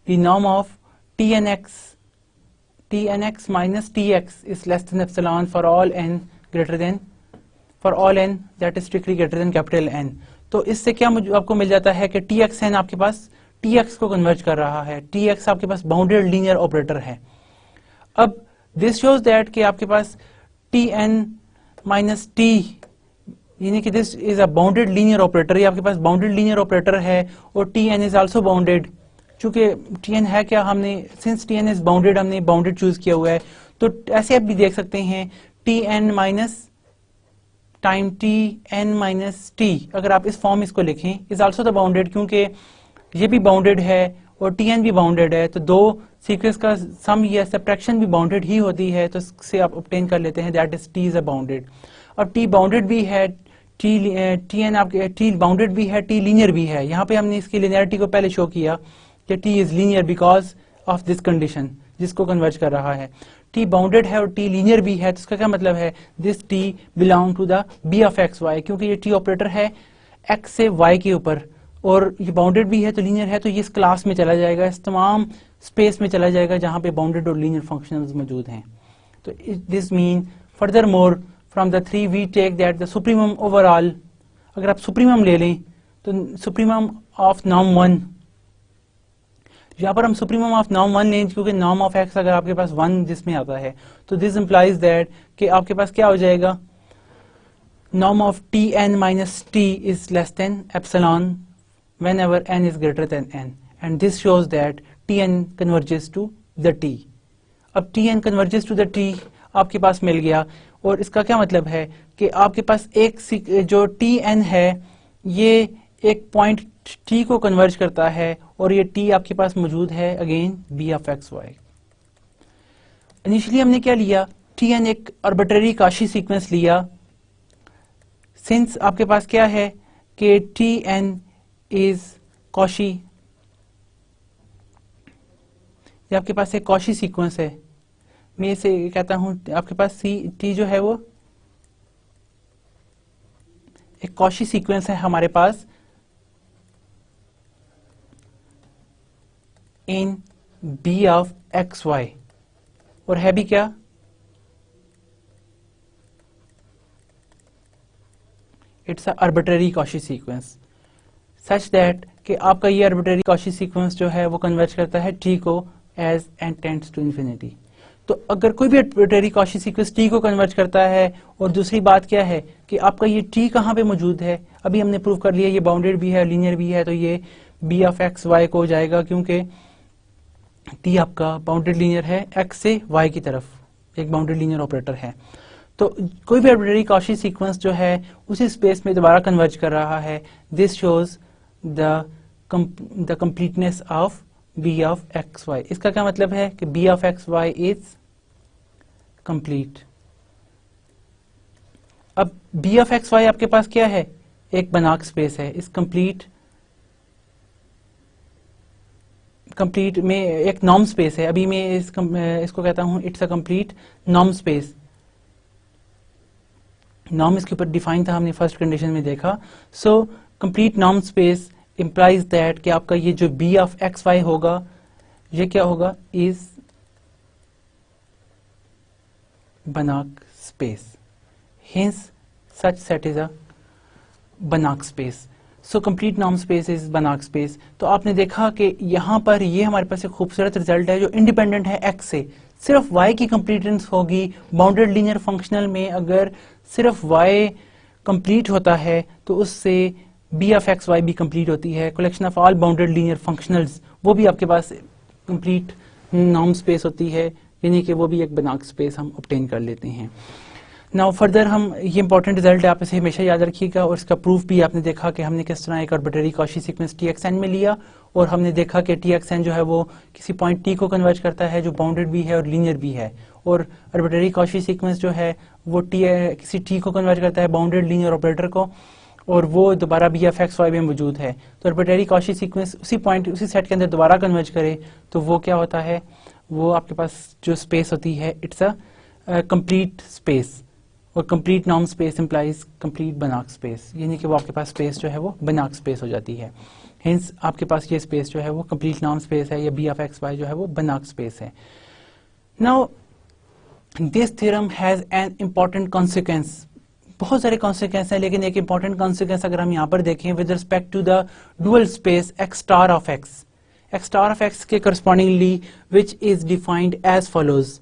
the norm of tnx minus tx is less than epsilon for all n greater than, for all n that is strictly greater than capital N। तो इससे क्या आपको मिल जाता है कि txn आपके पास tx को कन्वर्ज कर रहा है, tx आपके पास बाउंडेड लीनियर ऑपरेटर है। अब दिस शोज दैट कि आपके पास tn माइनस t, यानी कि this is a bounded linear operator, ये आपके पास बाउंडेड लीनियर ऑपरेटर है, और tn इज आल्सो बाउंडेड, चूंकि tn है क्या, हमने सिंस tn इज बाउंडेड हमने बाउंडेड चूज किया हुआ है। तो ऐसे आप भी देख सकते हैं tn minus time tn minus t, अगर आप इस फॉर्म इसको लिखें, इज आल्सो द बाउंडेड, क्योंकि ये भी बाउंडेड है और tn भी बाउंडेड है, तो दो सीक्वेंस का सम या सब्ट्रैक्शन भी बाउंडेड ही होती है, तो इससे आप ऑब्टेन कर लेते हैं that is t is a bounded. अब t बाउंडेड भी है, tn आपके t बाउंडेड भी है, t लीनियर भी है। यहाँ पे हमने इसकी लिनियरिटी को पहले शो किया कि t is linear because of this condition जिसको कन्वर्ज कर रहा है। t बाउंडेड है और t लीनियर भी है, तो इसका क्या मतलब है, this t belong to the b of X Y, क्योंकि ये t ऑपरेटर है x से y के ऊपर, और ये बाउंडेड भी है तो लीनियर है, तो ये इस क्लास में चला जाएगा, इस तमाम स्पेस में चला जाएगा जहां पे बाउंडेड और लीनियर फंक्शंस मौजूद हैं। तो this mean furthermore from the three we take that the supremum overall, अगर आप सुप्रीमम ले लें तो सुप्रीमम ऑफ नॉर्म वन, यहाँ पर हम सुप्रीमम ऑफ नॉर्म वन लें क्योंकि नॉर्म ऑफ एक्स अगर आपके पास वन जिसमें आता है तो दिस इंप्लाइज दैट कि आपके पास क्या हो जाएगा, norm of tn minus t is less than epsilon whenever n is greater than n, and this shows that tn converges to the t। अब tn converges to the t आपके पास मिल गया, और इसका क्या मतलब है कि आपके पास एक जो tn है ये एक पॉइंट t को कन्वर्ज करता है, और ये t आपके पास मौजूद है again b of X Y. Initially हमने क्या लिया, tn एक आर्बिट्रेरी काशी सीक्वेंस लिया, सिंस आपके पास क्या है कि tn इज कॉशी, ये आपके पास एक कॉशी सीक्वेंस है, मैं इसे कहता हूं आपके पास t जो है वो एक कॉशी सीक्वेंस है हमारे पास इन b ऑफ एक्स वाई, और है भी क्या, it's a arbitrary Cauchy sequence such that कि आपका ये आर्बिट्रेरी कॉशी सीक्वेंस जो है वो कन्वर्ज करता है t को as n tends to infinity. तो अगर कोई भी आर्बिट्रेरी कॉशी सीक्वेंस t को कन्वर्ज करता है, और दूसरी बात क्या है कि आपका ये t कहाँ पे मौजूद है, अभी हमने प्रूव कर लिया ये बाउंडेड भी है लीनियर भी है, तो ये b ऑफ एक्स वाई को हो जाएगा, क्योंकि t आपका बाउंडेड लीनियर है x से y की तरफ, एक बाउंडेड लीनियर ऑपरेटर है। तो कोई भी आर्बिट्रेरी कॉची सीक्वेंस जो है उसी स्पेस में दोबारा कन्वर्ज कर रहा है। This shows the completeness of B of X Y. इसका क्या मतलब है कि B of X Y is complete. अब बी ऑफ एक्स वाई आपके पास क्या है, एक बनाक स्पेस है। इस कंप्लीट में एक नॉर्म स्पेस है। अभी मैं इसको कहता हूं it's a complete norm space. Norm इसके ऊपर डिफाइन था, हमने फर्स्ट कंडीशन में देखा। So complete norm space implies that कि आपका ये जो बी ऑफ एक्स वाई होगा ये क्या होगा, is Banach space. Hence, such set is a Banach space. So complete norm space is Banach space. तो आपने देखा कि यहाँ पर ये हमारे पास एक खूबसूरत रिजल्ट है जो इंडिपेंडेंट है x से। सिर्फ y की कंप्लीटेंस होगी बाउंडेड लीनियर फंक्शनल में। अगर सिर्फ y कंप्लीट होता है तो उससे b ऑफ एक्स वाई भी कंप्लीट होती है। Collection of all bounded linear functionals वो भी आपके पास कंप्लीट नॉर्म स्पेस होती है, यानी कि वो भी एक Banach स्पेस हम ऑब्टेन कर लेते हैं। नाउ फर्दर हम ये इंपॉर्टेंट रिजल्ट है, आप इसे हमेशा याद रखिएगा। और इसका प्रूफ भी आपने देखा कि हमने किस तरह एक आर्बिट्रेरी कॉची सीक्वेंस TXN में लिया और हमने देखा कि TXN जो है वो किसी पॉइंट T को कन्वर्ज करता है जो बाउंडेड भी है और लीनियर भी है, और आर्बिट्रेरी कॉची सीक्वेंस जो है वो किसी T को कन्वर्ज करता है बाउंडेड लीनियर ऑपरेटर को, और वो दोबारा बी ऑफ एक्स वाई में मौजूद है। तो आर्बिट्रेरी कॉची सीक्वेंस उसी पॉइंट उसी सेट के अंदर दोबारा कन्वर्ज करे तो वो क्या होता है, वो आपके पास जो स्पेस होती है इट्स अ कंप्लीट स्पेस। और complete norm space implies complete Banach space, यानी कि वो आपके पास स्पेस जो है वो Banach स्पेस हो जाती है। हिंस आपके पास ये स्पेस जो है वो कंप्लीट नॉर्म स्पेस है, या बी ऑफ एक्स वाई जो है वो Banach स्पेस है। Now this theorem has an important consequence. बहुत सारे कॉन्सिक्वेंस हैं, लेकिन एक इंपॉर्टेंट कॉन्सिक्वेंस अगर हम यहाँ पर देखें with respect to the dual space x star of x, x star of x के correspondingly which is defined as follows.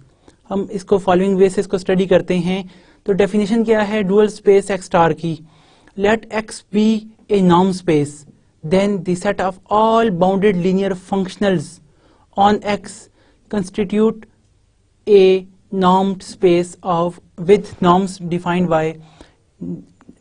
हम इसको फॉलोइंग वे से इसको स्टडी करते हैं। तो डेफिनेशन क्या है डुअल स्पेस एक्स स्टार की, let X be a norm space then the set of all bounded linear functionals on X constitute a norm space of with norms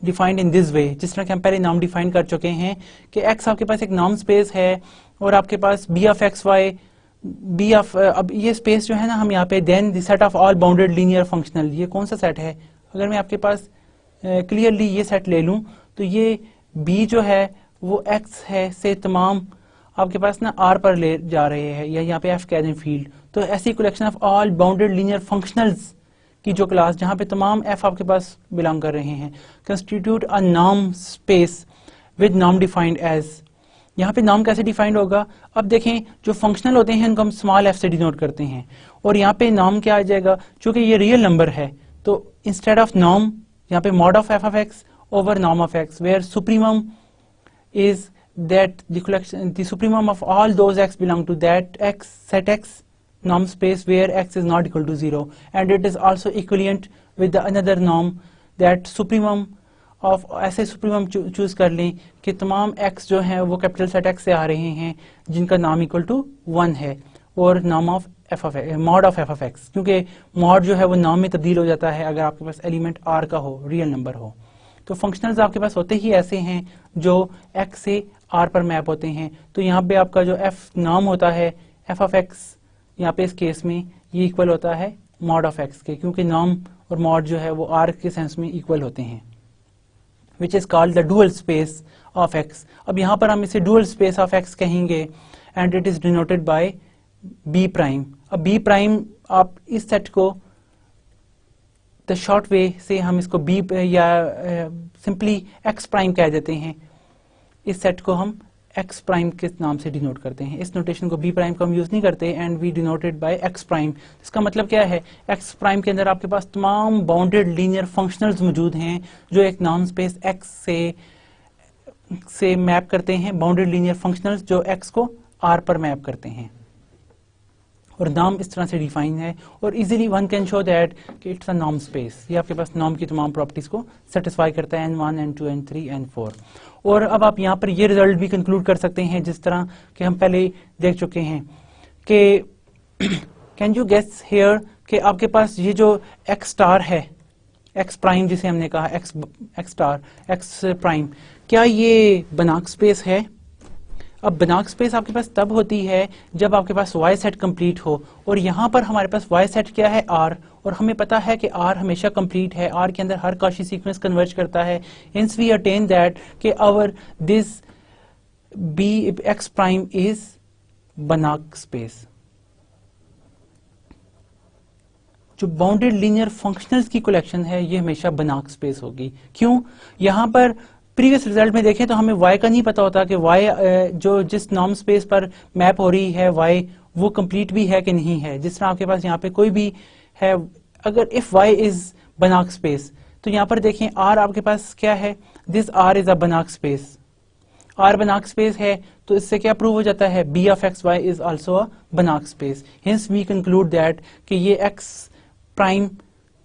defined in this way. जिस तरह के हम पहले norm define कर चुके हैं कि एक्स आपके पास एक नॉर्म स्पेस है और आपके पास B of X Y B of, अब ये स्पेस जो है ना हम यहाँ पे then the set of all bounded linear functional, ये कौन सा सेट है, अगर मैं आपके पास क्लियरली ये सेट ले लूं तो ये बी जो है वो एक्स है से तमाम आपके पास ना आर पर ले जा रहे हैं, या यहाँ पे एफ कह दें फील्ड। तो ऐसी collection of all bounded linear functionals की जो क्लास जहाँ पे तमाम एफ आपके पास बिलोंग कर रहे हैं constitute a norm space with norm defined as. यहाँ पे नॉर्म कैसे डिफाइंड होगा, अब देखें जो फंक्शनल होते हैं उनको हम स्मॉल एफ से डिनोट करते हैं, और यहाँ पे नॉर्म क्या आ जाएगा, चूंकि ये रियल नंबर है तो इंस्टेड ऑफ नॉर्म यहाँ पे mod of F of X over norm of X, where supremum is that the supremum of all those x belong to that x set x norm space where x is not equal to 0, and it is also equivalent with the another norm that supremum of ऐसे supremum choose कर लें कि तमाम x जो हैं वो capital set x से आ रहे हैं जिनका नाम इक्वल टू 1 है, और norm of F of mod of F of x, क्योंकि मॉड जो है वो नाम में तब्दील हो जाता है अगर आपके पास एलिमेंट r का हो, रियल नंबर हो। तो फंक्शनल्स आपके पास होते ही ऐसे हैं जो x से r पर मैप होते हैं। तो यहाँ पे आपका जो f नॉर्म होता है f ऑफ x, यहाँ पे इस केस में ये इक्वल होता है मॉड ऑफ x के, क्योंकि नॉर्म और मॉड जो है वो r के सेंस में इक्वल होते हैं, which is called the dual space of x। अब यहाँ पर हम इसे डुअल स्पेस ऑफ x कहेंगे and it is denoted by b prime. अब b प्राइम आप इस सेट को द शॉर्ट वे से हम इसको b या सिंपली x प्राइम कह देते हैं, इस सेट को हम x प्राइम के नाम से डिनोट करते हैं। इस नोटेशन को b प्राइम को हम यूज नहीं करते and we denoted by x prime. इसका मतलब क्या है, x प्राइम के अंदर आपके पास तमाम बाउंडेड लीनियर फंक्शनल्स मौजूद हैं जो एक नॉन स्पेस x से मैप करते हैं, बाउंडेड लीनियर फंक्शनल्स जो x को r पर मैप करते हैं, और नाम इस तरह से डिफाइन है, और easily one can show that कि इट्स अ नॉर्म स्पेस। ये आपके पास नॉर्म की तमाम प्रॉपर्टीज को सेटिस्फाई करता है n1 n2 n3 n4। और अब आप यहाँ पर ये रिजल्ट भी कंक्लूड कर सकते हैं जिस तरह कि हम पहले देख चुके हैं कि कैन यू गेस हियर कि आपके पास ये जो x स्टार है एक्स प्राइम जिसे हमने कहा एक्स स्टार एक्स प्राइम, क्या ये बनाक स्पेस है? अब बनाक स्पेस आपके पास तब होती है जब आपके पास वाई सेट कंप्लीट हो, और यहाँ पर हमारे पास वाई सेट क्या है? आर, और हमें पता है कि आर हमेशा कंप्लीट है, आर के अंदर हर कॉची सीक्वेंस कन्वर्ज करता है। हिंस वी अटेन दैट कि our this B X prime is Banach space. जो बाउंडेड लीनियर फंक्शनल्स की कलेक्शन है ये हमेशा बनाक स्पेस होगी। क्यों? यहाँ पर प्रीवियस रिजल्ट में देखें तो हमें y का नहीं पता होता कि y जो जिस नॉर्म स्पेस पर मैप हो रही है y वो कंप्लीट भी है कि नहीं है। जिस तरह आपके पास यहाँ पे कोई भी है, अगर if y is Banach space, तो यहाँ पर देखें r आपके पास क्या है? This r is a Banach space. R बनाक स्पेस है तो इससे क्या प्रूव हो जाता है? B of x y is also a Banach space. Hence we conclude that कि ये x प्राइम,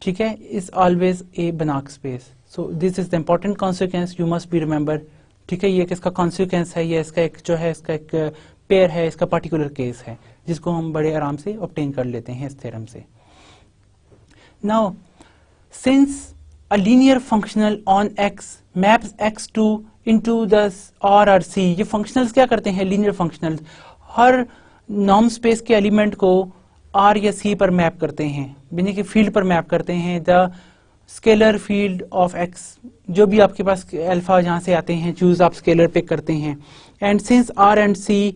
ठीक है, इज ऑलवेज ए बनाक space. So this is the important consequence you must be remember, ठीक है। ये किसका कॉन्सिक्वेंस है? ये इसका एक जो है इसका एक पेयर है, इसका पर्टिकुलर केस है जिसको हम बड़े आराम से ऑब्टेन कर लेते हैं इस थ्योरम से। Now since a linear functional on x maps x2 into the R or C, ये functionals क्या करते हैं? linear functionals हर नॉर्म स्पेस के एलिमेंट को R या C पर मैप करते हैं, यानी कि फील्ड पर मैप करते हैं। The scalar field of x, जो भी आपके पास अल्फा जहां से आते हैं चूज आप स्केलर पिक करते हैं। And since R and C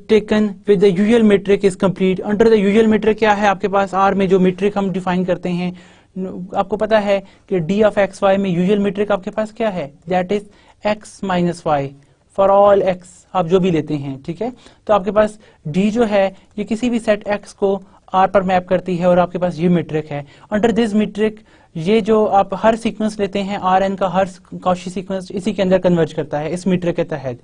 taken with the usual metric is complete, under the usual metric क्या है आपके पास? R में जो मेट्रिक हम डिफाइन करते हैं, आपको पता है कि d ऑफ एक्स वाई में यूजुअल मेट्रिक आपके पास क्या है? That is x minus Y for all x, आप जो भी लेते हैं, ठीक है। तो आपके पास d जो है ये किसी भी सेट x को r पर मैप करती है और आपके पास ये मेट्रिक है। अंडर दिस मेट्रिक ये जो आप हर सीक्वेंस लेते हैं आर एन का, हर कॉची सीक्वेंस इसी के अंदर कन्वर्ज करता है इस मेट्रिक के तहत।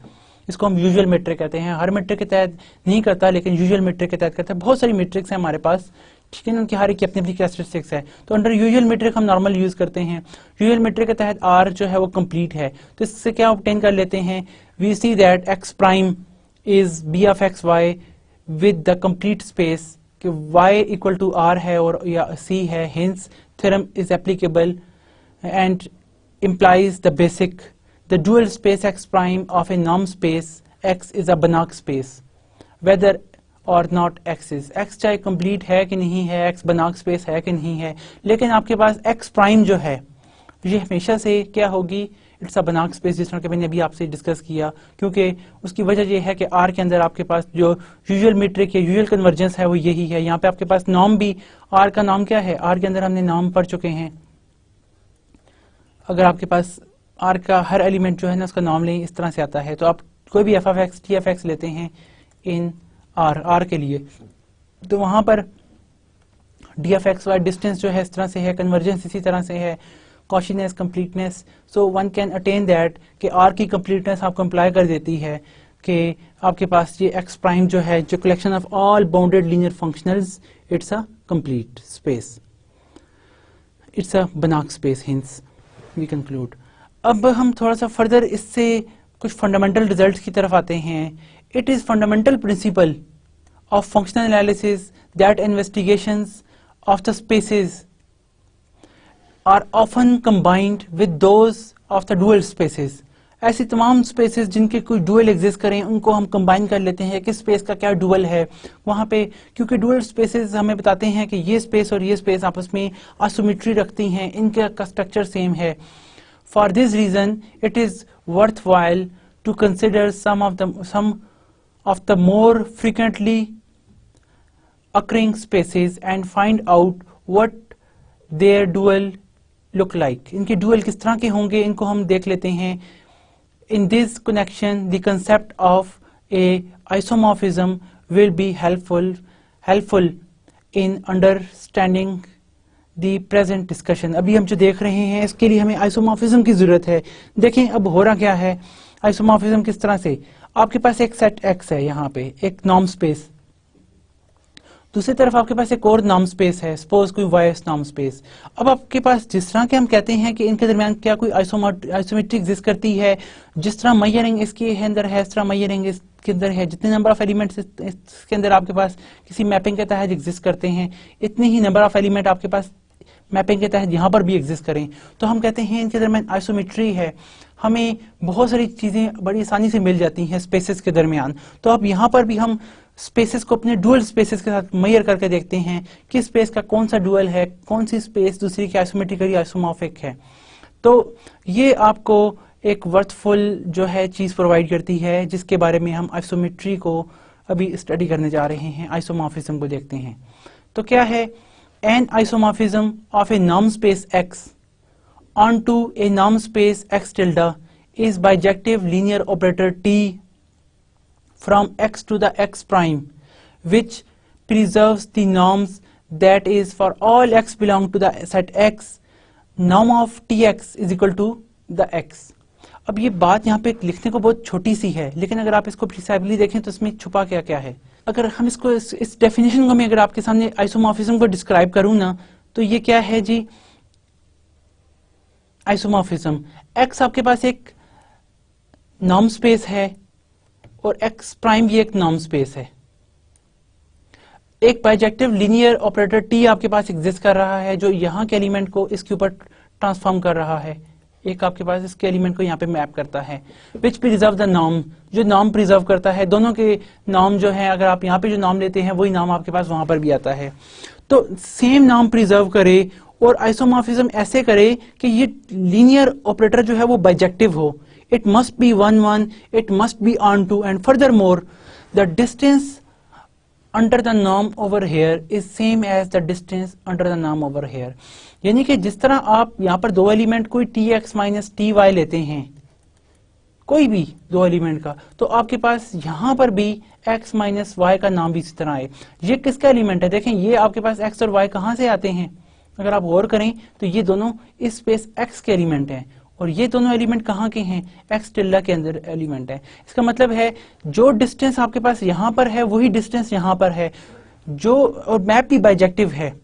इसको हम यूजुअल मेट्रिक कहते हैं। हर मेट्रिक के तहत नहीं करता लेकिन यूजुअल मेट्रिक के तहत करता है। बहुत सारी मेट्रिक्स हैं हमारे पास, ठीक है, उनकी हर एक की अपनी अपनी कैरेक्टरिस्टिक्स है। तो अंडर यूजुअल मेट्रिक हम नॉर्मल यूज करते हैं। यूजुअल मेट्रिक के तहत आर जो है वो कंप्लीट है, तो इससे क्या ऑब्टेन कर लेते हैं? We see that X prime is B of X Y with the complete space, कि y इक्वल टू आर है और या c है। Hence theorem is applicable and implies the basic, the dual space x prime of a norm space x is a Banach space whether और not axis, x चाहे complete है कि नहीं है, एक्स बनाक स्पेस है कि नहीं है, लेकिन आपके पास एक्स प्राइम जो है ये हमेशा से क्या होगी? इट्स अ बनाक स्पेस, जिस तरह के मैंने अभी आपसे डिस्कस किया। क्योंकि उसकी वजह ये है कि आर के अंदर आपके पास जो यूजुअल मीट्रिक या यूजुअल कन्वर्जेंस है वो यही है। यहाँ पे आपके पास नॉर्म भी, आर का नाम क्या है? आर के अंदर हमने नॉर्म पढ़ चुके हैं। अगर आपके पास आर का हर एलिमेंट जो है ना उसका नाम लें, इस तरह से आता है। तो आप कोई भी F of X T F X लेते हैं इन आर के लिए, तो वहां पर D F X Y distance जो है इस तरह से है, कन्वर्जेंस इसी तरह से है, Cauchyness, completeness. So one can attain that कि आर की कंप्लीटनेस आपको इम्प्लाई कर देती है कि आपके पास ये एक्स प्राइम जो है, जो collection of all bounded linear functionals, it's a complete space, it's a Banach space. Hence we conclude. अब हम थोड़ा सा फर्दर इससे कुछ फंडामेंटल रिजल्ट्स की तरफ आते हैं। It is fundamental principle of functional analysis that investigations of the spaces are often combined with those of the dual spaces. ऐसी तमाम स्पेसेस जिनके कोई डुअल एग्जिस्ट करें उनको हम कंबाइन कर लेते हैं कि स्पेस का क्या डुअल है वहां पे, क्योंकि डुअल स्पेसेस हमें बताते हैं कि ये स्पेस और ये स्पेस आपस में आइसोमेट्री रखती हैं, इनका स्ट्रक्चर सेम है। For this reason it is worthwhile to consider some of the more frequently occurring spaces and find out what their dual look like. इनके dual किस तरह के होंगे इनको हम देख लेते हैं। In this connection, the concept of a isomorphism will be helpful in understanding the present discussion. अभी हम जो देख रहे हैं इसके लिए हमें आइसोमॉर्फिज्म की जरूरत है। देखें अब हो रहा क्या है आइसोमॉर्फिज्म किस तरह से। आपके पास एक सेट एक्स है, यहाँ पे एक नॉर्म स्पेस, दूसरी तरफ आपके पास एक और नॉर्म स्पेस है, सपोज कोई वाइस नॉर्म स्पेस। अब आपके पास जिस तरह के हम कहते हैं कि इनके दरमियान क्या कोई आइसोमेट्री एग्जिस्ट करती है, जिस तरह मैयरिंग इसके अंदर है इस तरह मैयरिंग इसके अंदर है, जितने नंबर ऑफ एलिमेंट्स इसके अंदर आपके पास किसी मैपिंग के तहत एग्जिस्ट करते हैं, इतने ही नंबर ऑफ एलिमेंट आपके पास मैपिंग के तहत यहाँ पर भी एग्जिस्ट करें, तो हम कहते हैं इनके दरमियान आइसोमेट्री है, हमें बहुत सारी चीज़ें बड़ी आसानी से मिल जाती हैं स्पेसेस के दरमियान। तो अब यहाँ पर भी हम स्पेसेस को अपने डुअल स्पेसेस के साथ मेजर करके देखते हैं कि स्पेस का कौन सा डुअल है, कौन सी स्पेस दूसरी की आइसोमेट्रिकली आइसोमॉर्फिक है। तो ये आपको एक वर्थफुल जो है चीज़ प्रोवाइड करती है, जिसके बारे में हम आइसोमेट्री को अभी स्टडी करने जा रहे हैं, आइसोमॉर्फिज्म को देखते हैं। तो क्या है N isomorphism of A norm space x onto a norm space x tilde is bijective linear operator t from x to the x prime, which preserves the norms that is for all x belong to the set x, norm of tx is equal to the x। अब ये बात यहाँ पे लिखने को बहुत छोटी सी है, लेकिन अगर आप इसको प्रिसाइजली देखें तो इसमें छुपा क्या क्या है। अगर हम इसको इस डेफिनेशन को मैं अगर आपके सामने आइसोमॉर्फिज्म को डिस्क्राइब करूँ ना, तो ये क्या है जी, आइसोमॉर्फिज्म x आपके पास एक नॉर्म स्पेस है और x प्राइम भी एक नॉर्म स्पेस है। एक बाइजेक्टिव लीनियर ऑपरेटर t आपके पास एग्जिस्ट कर रहा है, जो यहाँ के एलिमेंट को इसके ऊपर ट्रांसफॉर्म कर रहा है, एक आपके पास इसके एलिमेंट को यहाँ पे मैप करता है, विच प्रिजर्व द नॉर्म, जो नॉर्म प्रिजर्व करता है। दोनों के नॉर्म जो है, अगर आप यहाँ पे जो नॉर्म लेते हैं वही नॉर्म आपके पास वहां पर भी आता है। तो सेम नॉर्म प्रिजर्व करे और आइसोमॉर्फिज्म ऐसे करे कि ये लीनियर ऑपरेटर जो है वो बाइजेक्टिव हो। It must be 1 1, it must be onto, and furthermore the distance under the norm over here is same as the distance under the norm over here. यानी कि जिस तरह आप यहाँ पर दो एलिमेंट कोई tx माइनस ty लेते हैं, कोई भी दो एलिमेंट का, तो आपके पास यहाँ पर भी x माइनस y का नाम भी इसी तरह है। ये किसका एलिमेंट है? देखें ये आपके पास x और y कहाँ से आते हैं? अगर आप गौर करें तो ये दोनों इस स्पेस x के एलिमेंट हैं, और ये दोनों एलिमेंट कहाँ के हैं? x टिल्डा के अंदर एलिमेंट है। इसका मतलब है जो डिस्टेंस आपके पास यहाँ पर है वही डिस्टेंस यहाँ पर है, जो और मैप भी बाइजेक्टिव है।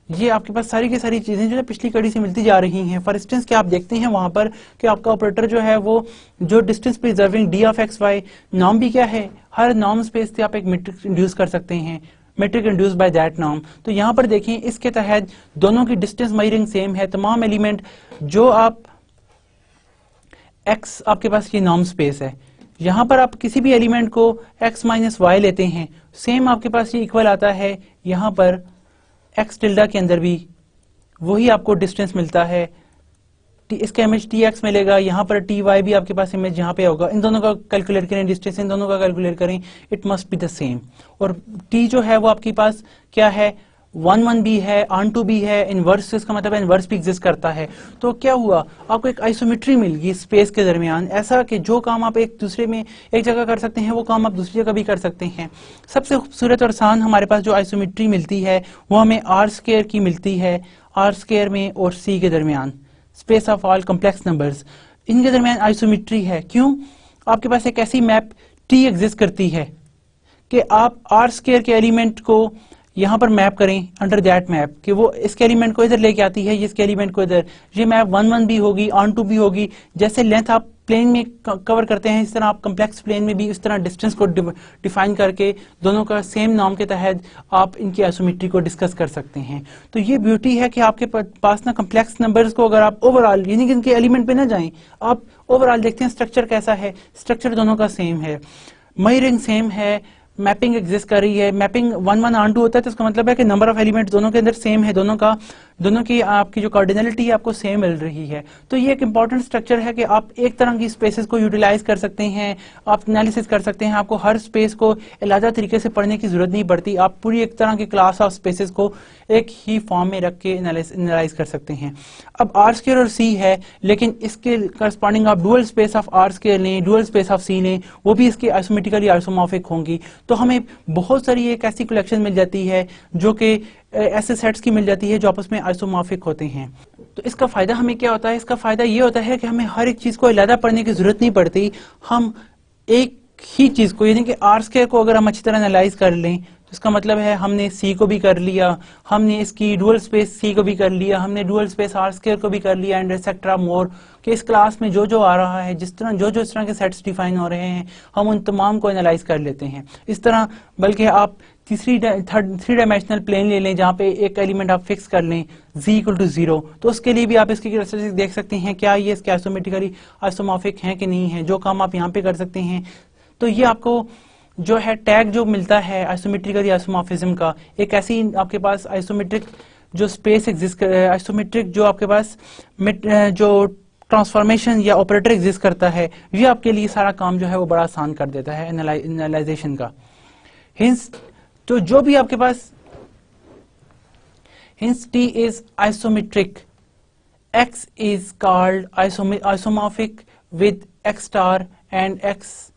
ये आपके पास सारी की सारी चीजें जो है पिछली कड़ी से मिलती जा रही हैं। फॉर इंस्टेंस कि आप देखते हैं वहां पर कि आपका ऑपरेटर जो है वो जो distance preserving D of X Y, norm भी क्या है? हर नॉर्म स्पेस से आप एक मैट्रिक्स इंड्यूस कर सकते हैं, metric induce by that norm. तो यहाँ पर देखें इसके तहत दोनों की डिस्टेंस मेजरिंग सेम है। तमाम एलिमेंट जो आप x आपके पास ये नॉर्म स्पेस है, यहाँ पर आप किसी भी एलिमेंट को x माइनस वाई लेते हैं, सेम आपके पास ये इक्वल आता है। यहाँ पर x टिल्डा के अंदर भी वही आपको डिस्टेंस मिलता है, इसका इमेज tx मिलेगा, यहाँ पर ty भी आपके पास इमेज यहाँ पे होगा। इन दोनों का कैलकुलेट करें, डिस्टेंस इन दोनों का कैलकुलेट करें, it must be the same. और t जो है वो आपके पास क्या है? 1 1 भी है, ऑन टू भी है, इनवर्स, इसका मतलब इनवर्स भी एग्जिस्ट करता है। तो क्या हुआ? आपको एक आइसोमेट्री मिल गई स्पेस के दरमियान, ऐसा कि जो काम आप एक दूसरे में एक जगह कर सकते हैं वो काम आप दूसरी जगह भी कर सकते हैं। सबसे खूबसूरत और आसान हमारे पास जो आइसोमेट्री मिलती है वो हमें आर स्क्वायर की मिलती है, आर स्क्वायर में और सी के दरमियान, space of all complex numbers, इनके दरमियान आइसोमेट्री है। क्यों? आपके पास एक ऐसी मैप टी एग्जिस्ट करती है कि आप आर स्क्वायर के एलिमेंट को यहाँ पर मैप करें अंडर दैट मैप, कि वो इसके एलिमेंट को इधर लेके आती है, इसके एलिमेंट को इधर। ये मैप 1 1 भी होगी, ऑन टू भी होगी। जैसे लेंथ आप प्लेन में कवर करते हैं, इस तरह आप कम्प्लेक्स प्लेन में भी इस तरह डिस्टेंस को डिफाइन करके दोनों का सेम नॉर्म के तहत आप इनकी आइसोमेट्री को डिस्कस कर सकते हैं। तो ये ब्यूटी है कि आपके पास ना कम्प्लेक्स नंबर्स को अगर आप ओवरऑल यानी कि इनके एलिमेंट पे ना जाएं, आप ओवरऑल देखते हैं स्ट्रक्चर कैसा है। स्ट्रक्चर दोनों का सेम है, मेजरिंग सेम है, मैपिंग एग्जिस्ट कर रही है। मैपिंग 1 1 ऑन टू होता है तो इसका मतलब है कि नंबर ऑफ एलिमेंट दोनों के अंदर सेम है, दोनों की आपकी जो कार्डिनलिटी है आपको सेम मिल रही है। तो ये एक इंपॉर्टेंट स्ट्रक्चर है कि आप एक तरह की स्पेसेस को यूटिलाइज कर सकते हैं, आप एनालिसिस कर सकते हैं। आपको हर स्पेस को अलग तरीके से पढ़ने की जरूरत नहीं पड़ती, आप पूरी एक तरह की क्लास ऑफ स्पेसेस को एक ही फॉर्म में रख के एनालाइज कर सकते हैं। अब आर स्क्वायर और सी है, लेकिन इसके करस्पॉन्डिंग आप dual space of R square लें, डुअल स्पेस ऑफ सी लें, वो भी इसके आइसोमेट्रिकली आइसोमॉर्फिक होंगी। तो हमें बहुत सारी एक ऐसी कलेक्शन मिल जाती है जो कि ऐसे सेट्स की मिल जाती है जो आपस में आइसोमॉर्फिक होते हैं। तो इसका फायदा हमें क्या होता है? इसका फायदा ये होता है कि हमें हर एक चीज को अलग पढ़ने की जरूरत नहीं पड़ती। हम एक ही चीज को यानी कि आर स्क्वायर को अगर हम अच्छी तरह एनालाइज कर लें इसका मतलब है हमने C को भी कर लिया, हमने इसकी डुअल स्पेस C को भी कर लिया, हमने डुअल स्पेस R स्क्वायर को भी कर लिया एंड एक्सेट्रा मोर, कि इस क्लास में जो जो आ रहा है, जिस तरह जो जो इस तरह के सेट्स डिफाइन हो रहे हैं, हम उन तमाम को एनालाइज कर लेते हैं इस तरह। बल्कि आप थ्री डायमेंशनल प्लेन ले लें जहाँ पे एक एलिमेंट आप फिक्स कर लें z इक्वल टू 0, तो उसके लिए भी आप इसकी कैरेक्टरिस्टिक्स देख सकते हैं, क्या ये इसके आइसोमेट्रिकली आइसोमॉर्फिक हैं कि नहीं है, जो काम आप यहाँ पे कर सकते हैं। तो ये आपको जो है टैग जो मिलता है आइसोमेट्रिकली आइसोमॉर्फिज्म का, एक ऐसी आपके पास आइसोमेट्रिक जो स्पेस एग्जिस्ट कर, आइसोमेट्रिक जो आपके पास जो ट्रांसफॉर्मेशन या ऑपरेटर एग्जिस्ट करता है, ये आपके लिए सारा काम जो है वो बड़ा आसान कर देता है एनालाइजेशन का। हिंस तो जो भी आपके पास hence T is isometric, X is called isomorphic with X star and X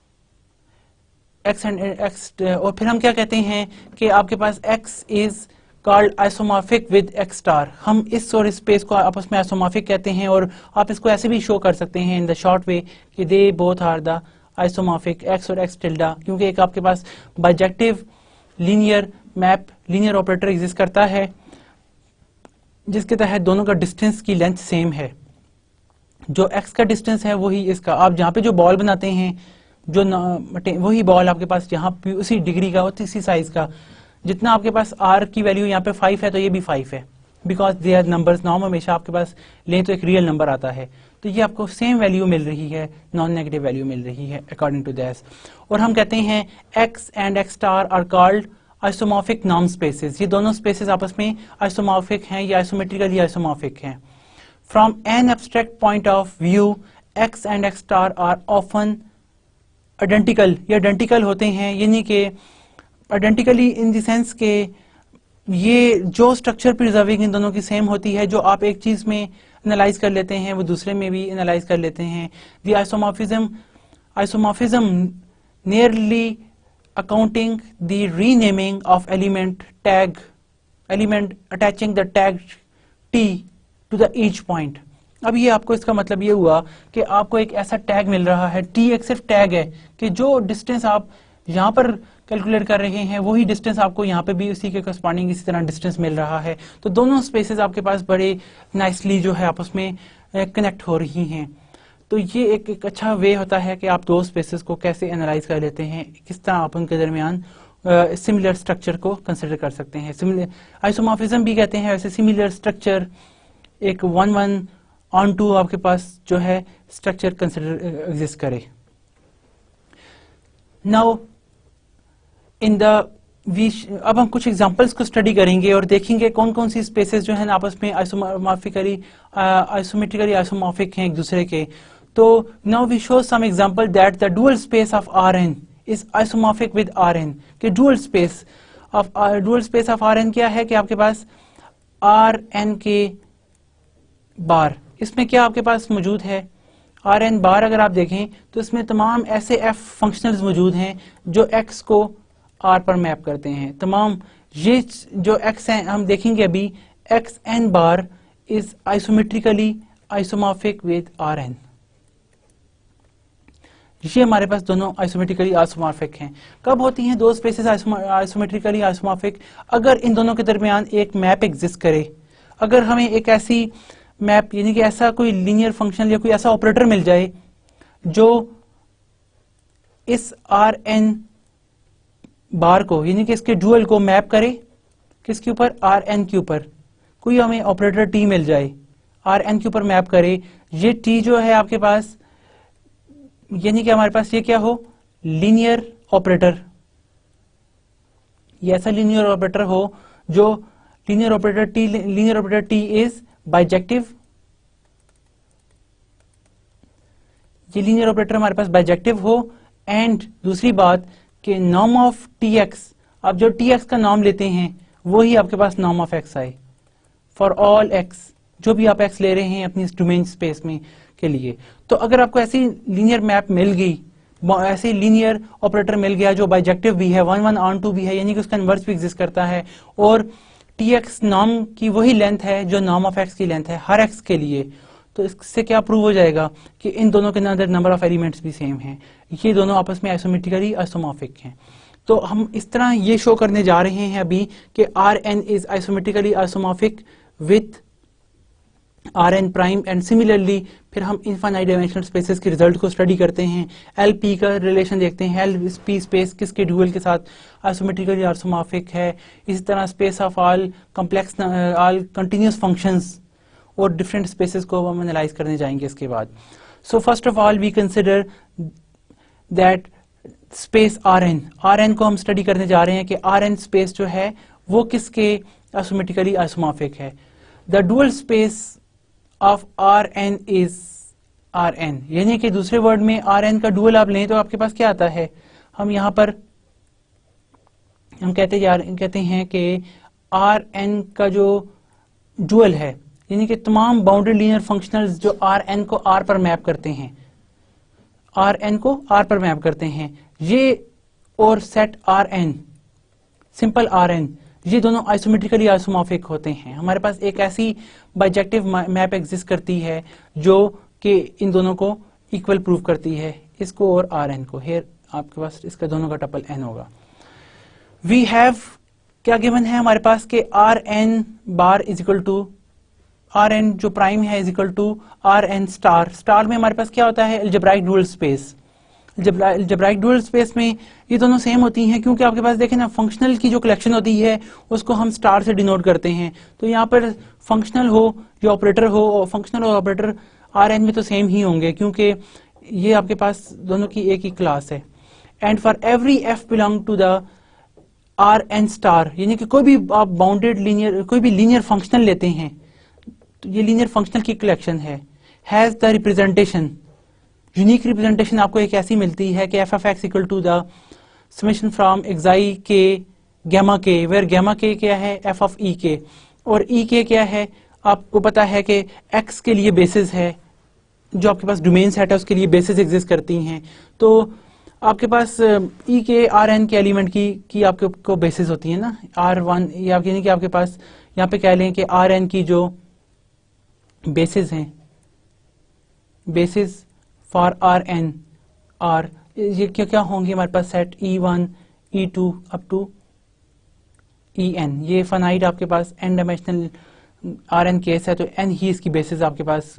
and X, और फिर हम क्या कहते हैं कि आपके पास X is called isomorphic with X star, हम इस और इस स्पेस को आपस में isomorphic कहते हैं, और आप इसको ऐसे भी शो कर सकते हैं इन द शॉर्ट वे कि they both are the isomorphic, X और X टिल्डा, क्योंकि एक आपके पास bijective linear map linear operator exist करता है जिसके तहत दोनों का डिस्टेंस की लेंथ सेम है। जो x का डिस्टेंस है वही इसका, आप जहाँ पे जो बॉल बनाते हैं जो वही बॉल आपके पास यहाँ पे उसी डिग्री का और इसी साइज का, जितना आपके पास r की वैल्यू यहाँ पे 5 है तो ये भी 5 है, because they are numbers, norm हमेशा आपके पास लें तो एक रियल नंबर आता है, तो ये आपको सेम वैल्यू मिल रही है, नॉन नेगेटिव वैल्यू मिल रही है अकॉर्डिंग टू दैट। और हम कहते हैं x and x star are called isomorphic norm spaces, ये दोनों स्पेसेस आपस में आइसोमॉर्फिक हैं या आइसोमेट्रिकली आइसोमॉर्फिक हैं। From an abstract point of view x and x star are often identical, ये आइडेंटिकल होते हैं, यानी कि आइडेंटिकली इन द सेंस के ये जो स्ट्रक्चर प्रिजर्विंग इन दोनों की सेम होती है, जो आप एक चीज में एनालाइज कर लेते हैं वो दूसरे में भी एनालाइज कर लेते हैं। The isomorphism nearly accounting the renaming of element attaching the tag t to the each point। अब ये आपको इसका मतलब ये हुआ कि आपको एक ऐसा टैग मिल रहा है, t एक सिर्फ टैग है कि जो डिस्टेंस आप यहाँ पर कैलकुलेट कर रहे हैं वही डिस्टेंस आपको यहाँ पे भी उसी के करस्पॉन्डिंग इसी तरह डिस्टेंस मिल रहा है, तो दोनों स्पेसेस आपके पास बड़े नाइसली जो है आपस में कनेक्ट हो रही हैं। तो ये एक अच्छा वे होता है कि आप दो स्पेसेस को कैसे एनालाइज कर लेते हैं, किस तरह आप उनके दरमियान सिमिलर स्ट्रक्चर को कंसिडर कर सकते हैं। सिमिलर आइसोमॉर्फिज्म भी कहते हैं वैसे सिमिलर स्ट्रक्चर, एक 1:1 आपके पास जो है स्ट्रक्चर कंसिडर एग्जिस्ट करे। नाउ इन द अब हम कुछ एग्जांपल्स को स्टडी करेंगे और देखेंगे कौन कौन सी स्पेसेस जो है आपस में आइसोमेट्रिकली आइसोमॉर्फिक हैं एक दूसरे के। तो now we show some example that the dual space of Rn is isomorphic with Rn, कि डुअल स्पेस ऑफ Rn क्या है कि आपके पास Rn के बार, इसमें क्या आपके पास मौजूद है Rn बार, अगर आप देखें तो इसमें तमाम ऐसे f फंक्शनल्स मौजूद हैं जो x को r पर मैप करते हैं। तमाम ये जो x हैं हम देखेंगे अभी, xn bar is isometrically isomorphic with Rn, ये हमारे पास दोनों आइसोमेट्रिकली आइसोमॉर्फिक हैं। कब होती हैं दो स्पेसेस आइसोमेट्रिकली आइसोमॉर्फिक? अगर इन दोनों के दरमियान एक मैप एग्जिस्ट करे, अगर हमें एक ऐसी मैप यानी कि ऐसा कोई लीनियर फंक्शन या कोई ऐसा ऑपरेटर मिल जाए जो इस Rn बार को यानी कि इसके डुअल को मैप करे, किसके ऊपर? Rn के ऊपर। कोई हमें ऑपरेटर t मिल जाए Rn के ऊपर मैप करे, ये t जो है आपके पास यानी कि हमारे पास ये क्या हो, लीनियर ऑपरेटर, ये ऐसा लीनियर ऑपरेटर हो जो linear operator t is bijective, ये लीनियर ऑपरेटर हमारे पास बाइजेक्टिव हो। एंड दूसरी बात कि नॉर्म ऑफ tx, आप जो tx का नॉर्म लेते हैं वही आपके पास नॉर्म ऑफ x आए फॉर ऑल x, जो भी आप x ले रहे हैं अपनी डोमेन स्पेस में के लिए। तो अगर आपको ऐसी लीनियर मैप मिल गई, ऐसे लीनियर ऑपरेटर मिल गया जो बाइजेक्टिव भी है, 1:1 भी है, यानी कि उसका इन्वर्स भी एग्जिस्ट करता है, और tx नॉर्म की वही लेंथ है जो नॉर्म ऑफ x की लेंथ है हर x के लिए, तो इससे क्या प्रूव हो जाएगा कि इन दोनों के अंदर नंबर ऑफ एलिमेंट्स भी सेम हैं, ये दोनों आपस में आइसोमेट्रिकली आइसोमॉर्फिक हैं। तो हम इस तरह ये शो करने जा रहे हैं अभी कि Rn is isometrically isomorphic with Rn prime and similarly फिर हम इनफाइनाइट डायमेंशनल स्पेसेस के रिजल्ट को स्टडी करते हैं, Lp का रिलेशन देखते हैं, Lp स्पेस किसके ड्यूअल के साथ आइसोमेट्रिकली आइसोमॉर्फिक है, इसी तरह space of all complex all continuous functions और डिफरेंट स्पेसेस को हम एनालाइज करने जाएंगे इसके बाद. So first of all we consider that space Rn को हम स्टडी करने जा रहे हैं कि Rn स्पेस जो है वो किसके आइसोमेट्रिकली आइसोमॉर्फिक है. The dual space of Rn is Rn, यानी कि दूसरे वर्ड में Rn का डुअल आप लें तो आपके पास क्या आता है, हम यहाँ पर हम कहते हैं कि Rn का जो डुअल है यानी कि तमाम बाउंडेड लीनियर फंक्शनल्स जो Rn को R पर मैप करते हैं, Rn को R पर मैप करते हैं, ये और सेट Rn, सिंपल Rn, ये दोनों आइसोमेट्रिकली आइसोमॉर्फिक होते हैं. हमारे पास एक ऐसी बाइजेक्टिव मैप एग्जिस्ट करती है जो कि इन दोनों को इक्वल प्रूव करती है, इसको और Rn को. हेयर आपके पास इसका दोनों का टपल n होगा. वी हैव क्या गिवन है हमारे पास कि Rn बार इज इक्वल टू Rn जो प्राइम है is equal to Rn star. Star में हमारे पास क्या होता है, algebraic dual space. Algebraic dual space में ये दोनों सेम होती हैं क्योंकि आपके पास देखें ना फंक्शनल की जो कलेक्शन होती है उसको हम स्टार से डिनोट करते हैं. तो यहाँ पर फंक्शनल हो या ऑपरेटर हो, और फंक्शनल और ऑपरेटर Rn में तो सेम ही होंगे क्योंकि ये आपके पास दोनों की एक ही क्लास है. And for every f belong to the Rn star, यानी कि कोई भी आप बाउंडेड लीनियर कोई भी लीनियर फंक्शनल लेते हैं तो ये लीनियर फंक्शनल की कलेक्शन है, has the representation, unique representation आपको एक ऐसी मिलती है कि f of x equal to the summation from xi k gamma k, where gamma k क्या है, f of e k, और e k क्या है, आपको पता है कि x के लिए बेसिस है, जो आपके पास डोमेन सेट है उसके लिए बेसिस एग्जिस्ट करती हैं. तो आपके पास e के Rn के एलिमेंट की आपको बेसिस होती है ना, R1, यानी कि आपके पास यहाँ पे कह लें कि Rn की जो बेसिस हैं, बेसिस फॉर Rn आर ये क्या क्या होंगे हमारे पास set E1 E2 up to En. ये फाइनाइट आपके पास n डायमेंशनल Rn केस है, तो n ही इसकी बेसिस आपके पास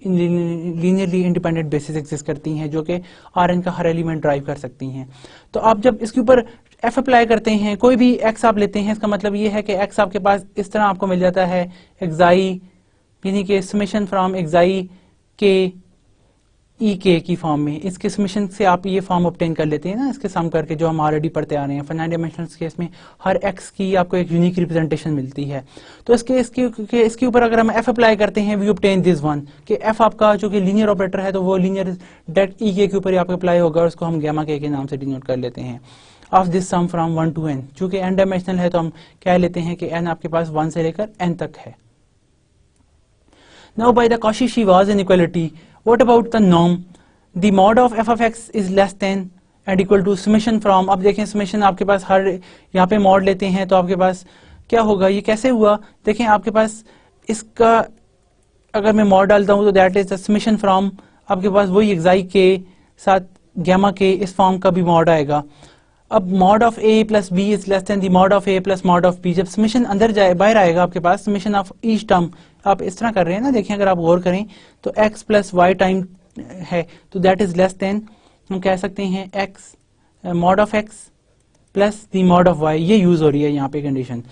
लीनियरली इंडिपेंडेंट बेसिस एग्जिस्ट करती हैं जो कि Rn का हर एलिमेंट ड्राइव कर सकती हैं. तो आप जब इसके ऊपर f अप्लाई करते हैं, कोई भी x आप लेते हैं, इसका मतलब ये है कि x आपके पास इस तरह आपको मिल जाता है xi, यानी कि समेशन फ्रॉम xi के ई के की फॉर्म में. इसके समेशन से आप ये फॉर्म ऑब्टेन कर लेते हैं ना, इसके सम करके, जो हम ऑलरेडी पढ़ते आ रहे हैं. फाइनाइट डायमेंशनल केस में हर x की आपको एक यूनिक रिप्रेजेंटेशन मिलती है. तो इसके ऊपर अगर हम f अप्लाई करते हैं, वी ऑब्टेन दिस वन कि f आपका जो कि लीनियर ऑपरेटर है तो वो लीनियर डायरेक्ट ई के ऊपर ही आपको अप्लाई होगा और उसको हम गैमा के नाम से डिनोट कर लेते हैं. Of this sum from 1 to n, चूंकि n डायमेंशनल है तो हम कह लेते हैं कि n आपके पास 1 से लेकर n तक है. Now by the Cauchy-Schwarz inequality, what about the norm? The mod of f of x is less than and equal to summation from. अब देखें summation आपके पास हर यहाँ पे mod लेते हैं तो आपके पास क्या होगा, ये कैसे हुआ, देखें आपके पास इसका अगर मैं mod डालता हूँ तो that is the summation from, आपके पास वही xi के साथ gamma के इस फॉर्म का भी mod आएगा. अब mod of a plus b is less than the mod of a plus mod of b. जब समेशन अंदर जाए बाहर आएगा आपके पास समेशन ऑफ ईच टर्म, आप इस तरह कर रहे हैं ना, देखें अगर आप गौर करें तो x प्लस वाई टाइम है तो दैट इज लेस देन, हम कह सकते हैं x mod of x plus the mod of y. ये यूज हो रही है यहाँ पे कंडीशन.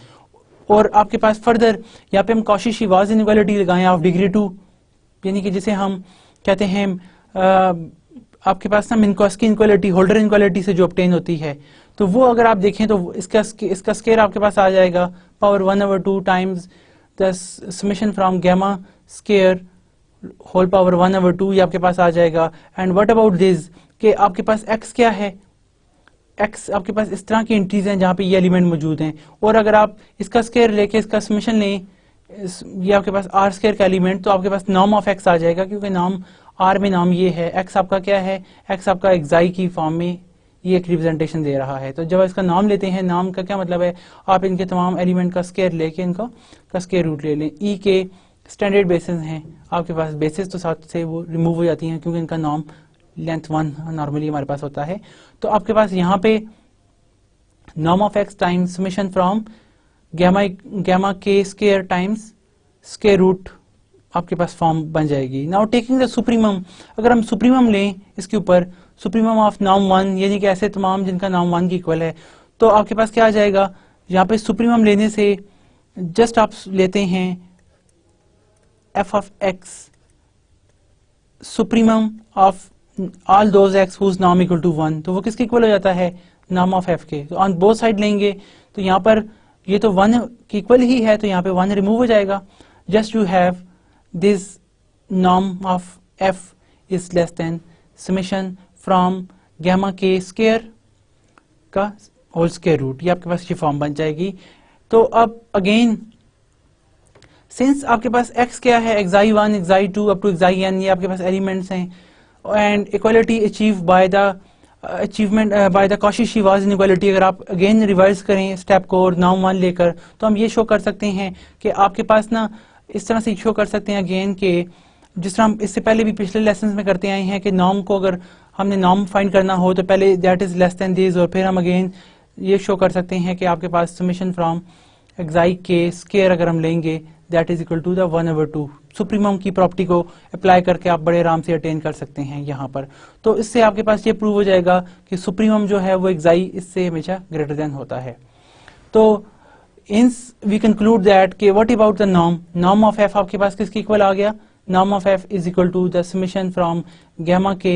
और आपके पास फर्दर यहाँ पे हम Cauchy-Schwarz इनइक्वालिटी लगाएं ऑफ डिग्री 2, यानी कि जिसे हम कहते हैं आपके पास ना मिन्कोव्स्की इनइक्वालिटी, होल्डर इनइक्वालिटी से जो ऑब्टेन होती है, तो वो अगर आप देखें तो इसका स्केयर आपके पास आ जाएगा power 1/2 times the summation from gamma square whole power 1/2, ये आपके पास आ जाएगा. एंड व्हाट अबाउट दिस कि आपके पास x क्या है, x आपके पास इस तरह की एंट्रीज हैं जहाँ पे ये एलिमेंट मौजूद हैं, और अगर आप इसका स्केयर लेके इसका समेशन लें, ये आपके पास r स्केयर का एलिमेंट, तो आपके पास नॉर्म ऑफ x आ जाएगा क्योंकि नाम r में नाम ये है, x आपका क्या है, x आपका xi की फॉर्म में ये एक रिप्रेजेंटेशन दे रहा है. तो जब इसका नाम लेते हैं, नाम का क्या मतलब है, आप इनके तमाम एलिमेंट का स्केयर लेके इनका का स्केयर रूट ले लें. ई के स्टैंडर्ड बेसिस हैं आपके पास, बेसिस तो साथ से वो रिमूव हो जाती हैं क्योंकि इनका नाम लेंथ 1 नॉर्मली हमारे पास होता है. तो आपके पास यहाँ पे norm of x times summation from gamma k square times square root आपके पास फॉर्म बन जाएगी। नाउ टेकिंग द सुप्रीमम, अगर हम सुप्रीमम लें इसके ऊपर, सुप्रीमम ऑफ नॉर्म 1 यानी कि ऐसे तमाम जिनका नॉर्म 1 की इक्वल है, तो आपके पास क्या आ जाएगा, यहाँ पे सुप्रीमम लेने से जस्ट आप लेते हैं f of x supremum of all those x whose norm equal to 1, तो वो किसके इक्वल हो जाता है, नॉर्म ऑफ f के। तो ऑन बोथ साइड लेंगे तो यहाँ पर ये तो 1 की इक्वल ही है, तो यहाँ पे 1 रिमूव हो जाएगा। Just you have this norm of f is less then summation from gamma k square का होल स्क्वायर रूट, ये आपके पास ये फॉर्म बन जाएगी। तो अब अगेन सिंस आपके पास x क्या है, xi1 xi2 up to xin, ये आपके पास एलिमेंट्स हैं, and equality achieve by the achievement by the Cauchy Schwarz inequality, अगर आप अगेन रिवर्स करें स्टेप को और नॉर्म 1 लेकर, तो हम ये शो कर सकते हैं कि आपके पास ना इस तरह से शो कर सकते हैं अगेन के जिस तरह हम इससे पहले भी पिछले लेसन में करते आए हैं कि नॉर्म को अगर हमने नॉर्म फाइंड करना हो तो पहले that is less then this, और फिर हम अगेन ये शो कर सकते हैं कि आपके पास summation from xi k square अगर हम लेंगे that is equal to the 1/2। Supremum की प्रॉपर्टी को अप्लाई करके आप बड़े आराम से अटेन कर सकते हैं यहाँ पर। तो इससे आपके पास ये प्रूव हो जाएगा कि सुप्रीमम जो है वो xi इससे हमेशा ग्रेटर देन होता है। तो इंस वी कंक्लूड दैट कि what about the norm, norm of f आपके पास किसके इक्वल आ गया, norm of f is equal to the summation from gamma k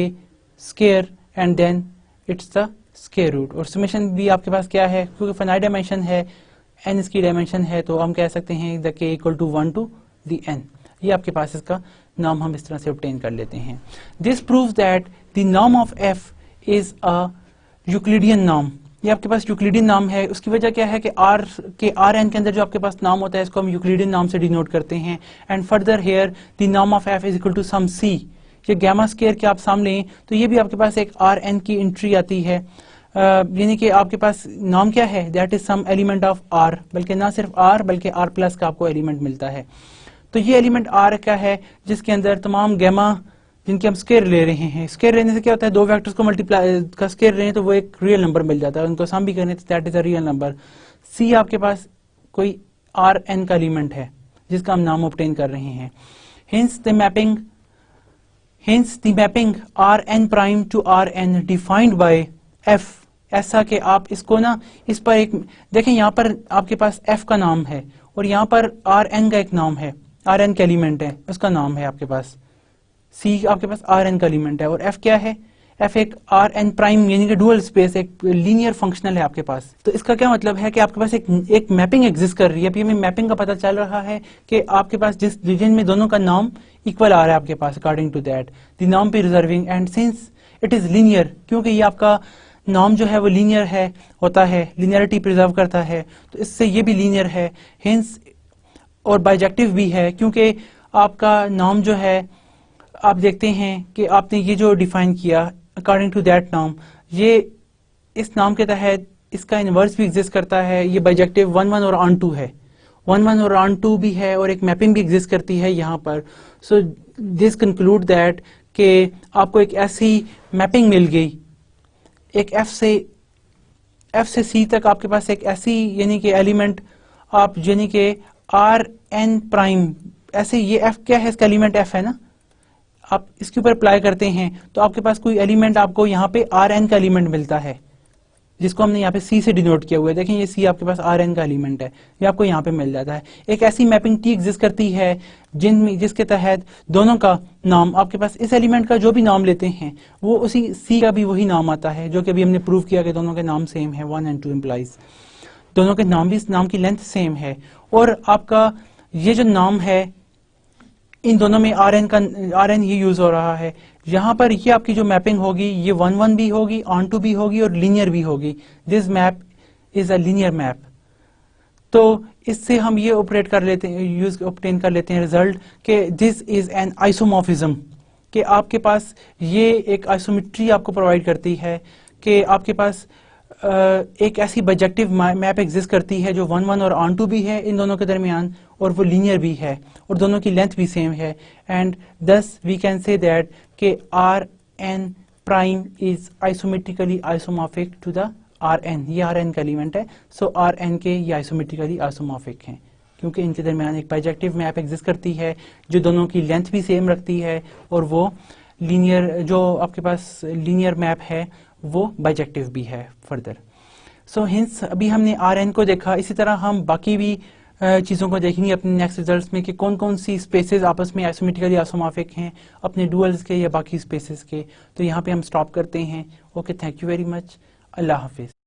square and then it's the square root, और समेशन भी आपके पास क्या है, क्योंकि फाइनाइट डायमेंशन है, n इसकी डायमेंशन है, तो हम कह सकते हैं the k equal to 1 to the n, ये आपके पास इसका नॉर्म हम इस तरह से ऑब्टेन कर लेते हैं। This proves that the norm of f is a Euclidean norm, ये आपके पास यूक्लिडियन नॉर्म है। उसकी वजह क्या है कि r के Rn के अंदर जो आपके पास नॉर्म होता है इसको हम यूक्लिडियन नॉर्म से डिनोट करते हैं। And further here the norm of f is equal to some c, ये गैमा स्क्वायर के आप सामने लें तो ये भी आपके पास एक Rn की एंट्री आती है, यानी कि आपके पास नॉर्म क्या है, that is some element of r, बल्कि ना सिर्फ r बल्कि r प्लस का आपको एलिमेंट मिलता है। तो ये एलिमेंट r क्या है जिसके अंदर तमाम गैमा जिनके हम स्क्वायर ले रहे हैं, स्क्वायर लेने से क्या होता है, दो वेक्टर्स को मल्टीप्लाई का स्क्वायर लें तो वो एक रियल नंबर मिल जाता है, उनको सम भी करें तो that is a real number. c आपके पास कोई Rn का एलिमेंट है जिसका हम नाम ऑब्टेन कर रहे हैं। Hence the mapping Rn prime to Rn defined by f, ऐसा कि आप इसको ना इस पर एक देखें, यहाँ पर आपके पास f का नाम है और यहाँ पर Rn का एक नाम है, Rn का एलिमेंट है उसका नाम है आपके पास, c आपके पास Rn का एलिमेंट है, और f क्या है, f एक Rn प्राइम यानी कि डुअल स्पेस एक लीनियर फंक्शनल है आपके पास। तो इसका क्या मतलब है कि आपके पास एक मैपिंग एग्जिस्ट कर रही है। अभी हमें मैपिंग का पता चल रहा है कि आपके पास जिस रीजन में दोनों का नाम इक्वल आ रहा है आपके पास अकॉर्डिंग टू दैट द नाम preserving, and since it is linear, क्योंकि ये आपका नाम जो है वो लीनियर है होता है, लीनियरिटी प्रिजर्व करता है, तो इससे ये भी लीनियर है, हिंस और बाइजेक्टिव भी है, क्योंकि आपका नाम जो है आप देखते हैं कि आपने ये जो डिफाइन किया अकॉर्डिंग टू दैट नाम, ये इस नाम के तहत इसका इनवर्स भी एग्जिस्ट करता है, ये बाइजेक्टिव 1 1 और ऑन 2 है, 1 1 और ऑन 2 भी है, और एक मैपिंग भी एग्जिस्ट करती है यहाँ पर। सो दिस कंक्लूड दैट कि आपको एक ऐसी मैपिंग मिल गई, एक f से c तक आपके पास एक ऐसी यानी कि एलिमेंट आप यानी कि Rn प्राइम, ऐसे ये f क्या है, इसका एलिमेंट f है ना, आप इसके ऊपर अप्लाई करते हैं तो आपके पास कोई एलिमेंट आपको यहाँ पे Rn का एलिमेंट मिलता है जिसको हमने यहाँ पे c से डिनोट किया हुआ है। देखें ये c आपके पास Rn का एलिमेंट है, ये आपको यहाँ पे मिल जाता है। एक ऐसी मैपिंग t एग्जिस्ट करती है जिसके तहत दोनों का नाम आपके पास इस एलिमेंट का जो भी नाम लेते हैं वो उसी c का भी वही नाम आता है, जो कि अभी हमने प्रूव किया कि दोनों के नाम सेम है, 1 and 2 इम्प्लाइज दोनों के नाम भी नाम की लेंथ सेम है, और आपका ये जो नाम है इन दोनों में Rn ही यूज हो रहा है। यहाँ पर ये आपकी जो मैपिंग होगी ये 1 1 भी होगी, ऑन 2 भी होगी और लीनियर भी होगी। This map is a linear map. तो इससे हम ये ऑपरेट कर लेते हैं, ऑब्टेन कर लेते हैं रिजल्ट कि दिस इज एन आइसोमॉर्फिज्म, कि आपके पास ये एक आइसोमेट्री आपको प्रोवाइड करती है कि आपके पास एक ऐसी बाइजेक्टिव मैप एग्जिस्ट करती है जो 1 1 और ऑन 2 भी है इन दोनों के दरमियान, और वो लीनियर भी है और दोनों की लेंथ भी सेम है, and thus we can say that कि Rn prime is isometrically isomorphic to the R n, ये आर एन का एलिमेंट है, सो आर एन के ये आइसोमेट्रिकली आइसोमॉर्फिक हैं क्योंकि इनके दरमियान एक बाइजेक्टिव मैप एग्जिस्ट करती है जो दोनों की लेंथ भी सेम रखती है और वो लीनियर, जो आपके पास लीनियर मैप है वो बाइजेक्टिव भी है फर्दर। सो हिंस अभी हमने आर एन को देखा, इसी तरह हम बाकी भी चीज़ों को देखेंगे अपने नेक्स्ट रिजल्ट्स में कि कौन कौन सी स्पेसेस आपस में आइसोमेट्रिकली आइसोमॉर्फिक हैं अपने डुअल्स के या बाकी स्पेसेस के। तो यहाँ पे हम स्टॉप करते हैं। Okay, thank you very much, अल्लाह हाफिज़।